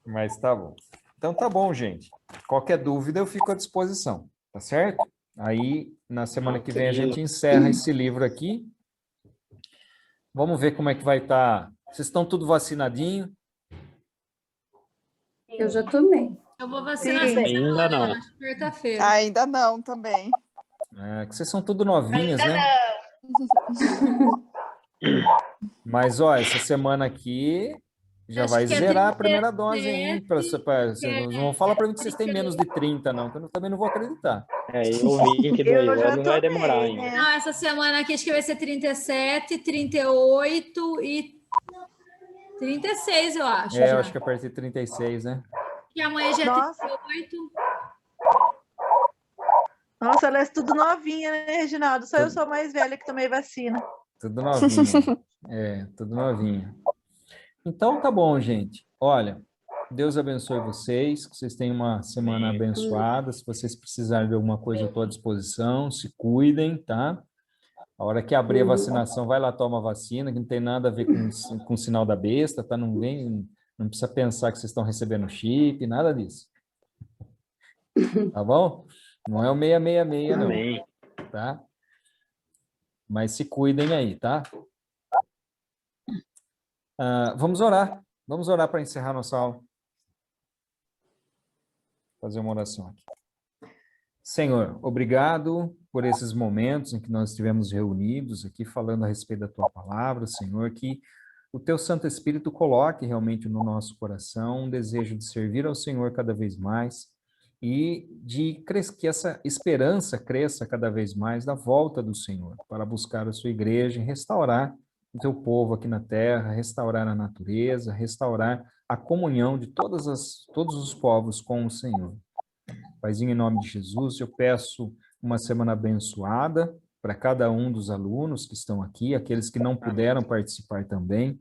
Speaker 1: Mas tá bom. Então tá bom, gente. Qualquer dúvida eu fico à disposição, tá certo? Aí, na semana que vem, a gente encerra esse livro aqui. Vamos ver como é que vai estar. Vocês estão tudo vacinadinho?
Speaker 8: Eu já tomei.
Speaker 10: Eu vou vacinar
Speaker 9: Sim.
Speaker 10: essa
Speaker 4: Ainda
Speaker 10: semana,
Speaker 4: não.
Speaker 10: acho, quarta-feira.
Speaker 9: Ainda não também.
Speaker 1: É, que vocês são tudo novinhas, né? Mas, ó, essa semana aqui já
Speaker 10: Acho
Speaker 1: vai
Speaker 10: que é
Speaker 1: zerar a primeira dose, hein? Não vão falar para mim que vocês têm
Speaker 10: 37.
Speaker 1: menos de 30, não, que eu também não vou acreditar.
Speaker 4: Eu vi que 2
Speaker 11: Eu já
Speaker 4: anos vai
Speaker 11: tomei,
Speaker 4: demorar ainda.
Speaker 11: né?
Speaker 10: Não, essa semana aqui acho que vai ser 37, 38 e 36, eu acho.
Speaker 1: É,
Speaker 10: já.
Speaker 1: eu acho que a partir de 36, né?
Speaker 10: Que amanhã já é
Speaker 11: Nossa.
Speaker 10: 38.
Speaker 11: Nossa, elas tudo novinha, né, Reginaldo? Só eu sou mais velha que tomei vacina.
Speaker 1: Tudo novinho. É, tudo novinho. Então, tá bom, gente. Olha, Deus abençoe vocês, que vocês tenham uma semana abençoada. Se vocês precisarem de alguma coisa, eu estou à disposição. Se cuidem, tá? A hora que abrir a vacinação, vai lá, toma a vacina, que não tem nada a ver com o sinal da besta, tá? Não precisa pensar que vocês estão recebendo chip, nada disso. Tá bom? Não é o 666, não.
Speaker 4: Amém.
Speaker 1: Tá? Mas se cuidem aí, tá? Vamos orar. Vamos orar para encerrar nossa aula. Fazer uma oração aqui. Senhor, obrigado por esses momentos em que nós estivemos reunidos aqui falando a respeito da tua palavra, Senhor, que o teu Santo Espírito coloque realmente no nosso coração um desejo de servir ao Senhor cada vez mais e que essa esperança cresça cada vez mais da volta do Senhor, para buscar a sua igreja e restaurar o teu povo aqui na terra, restaurar a natureza, restaurar a comunhão de todos os povos com o Senhor. Paizinho, em nome de Jesus, eu peço uma semana abençoada para cada um dos alunos que estão aqui, aqueles que não puderam participar também,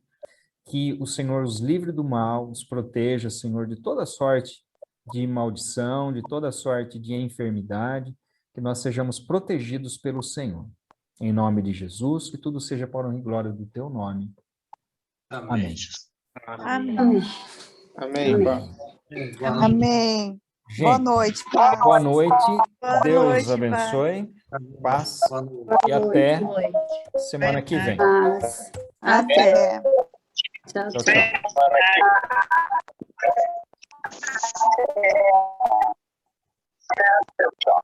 Speaker 1: que o Senhor os livre do mal, os proteja, Senhor, de toda sorte de maldição, de toda sorte de enfermidade, que nós sejamos protegidos pelo Senhor. Em nome de Jesus, que tudo seja para a honra e glória do teu nome. Amém.
Speaker 11: Amém.
Speaker 3: Amém.
Speaker 9: Amém.
Speaker 1: Gente,
Speaker 9: Boa noite, paz.
Speaker 1: boa noite.
Speaker 11: Boa
Speaker 1: Deus
Speaker 11: noite,
Speaker 1: abençoe. Paz.
Speaker 2: Boa noite.
Speaker 1: E até semana que vem.
Speaker 8: Paz.
Speaker 9: Até.
Speaker 8: Tchau,
Speaker 1: Tchau,
Speaker 8: tchau.
Speaker 1: tchau.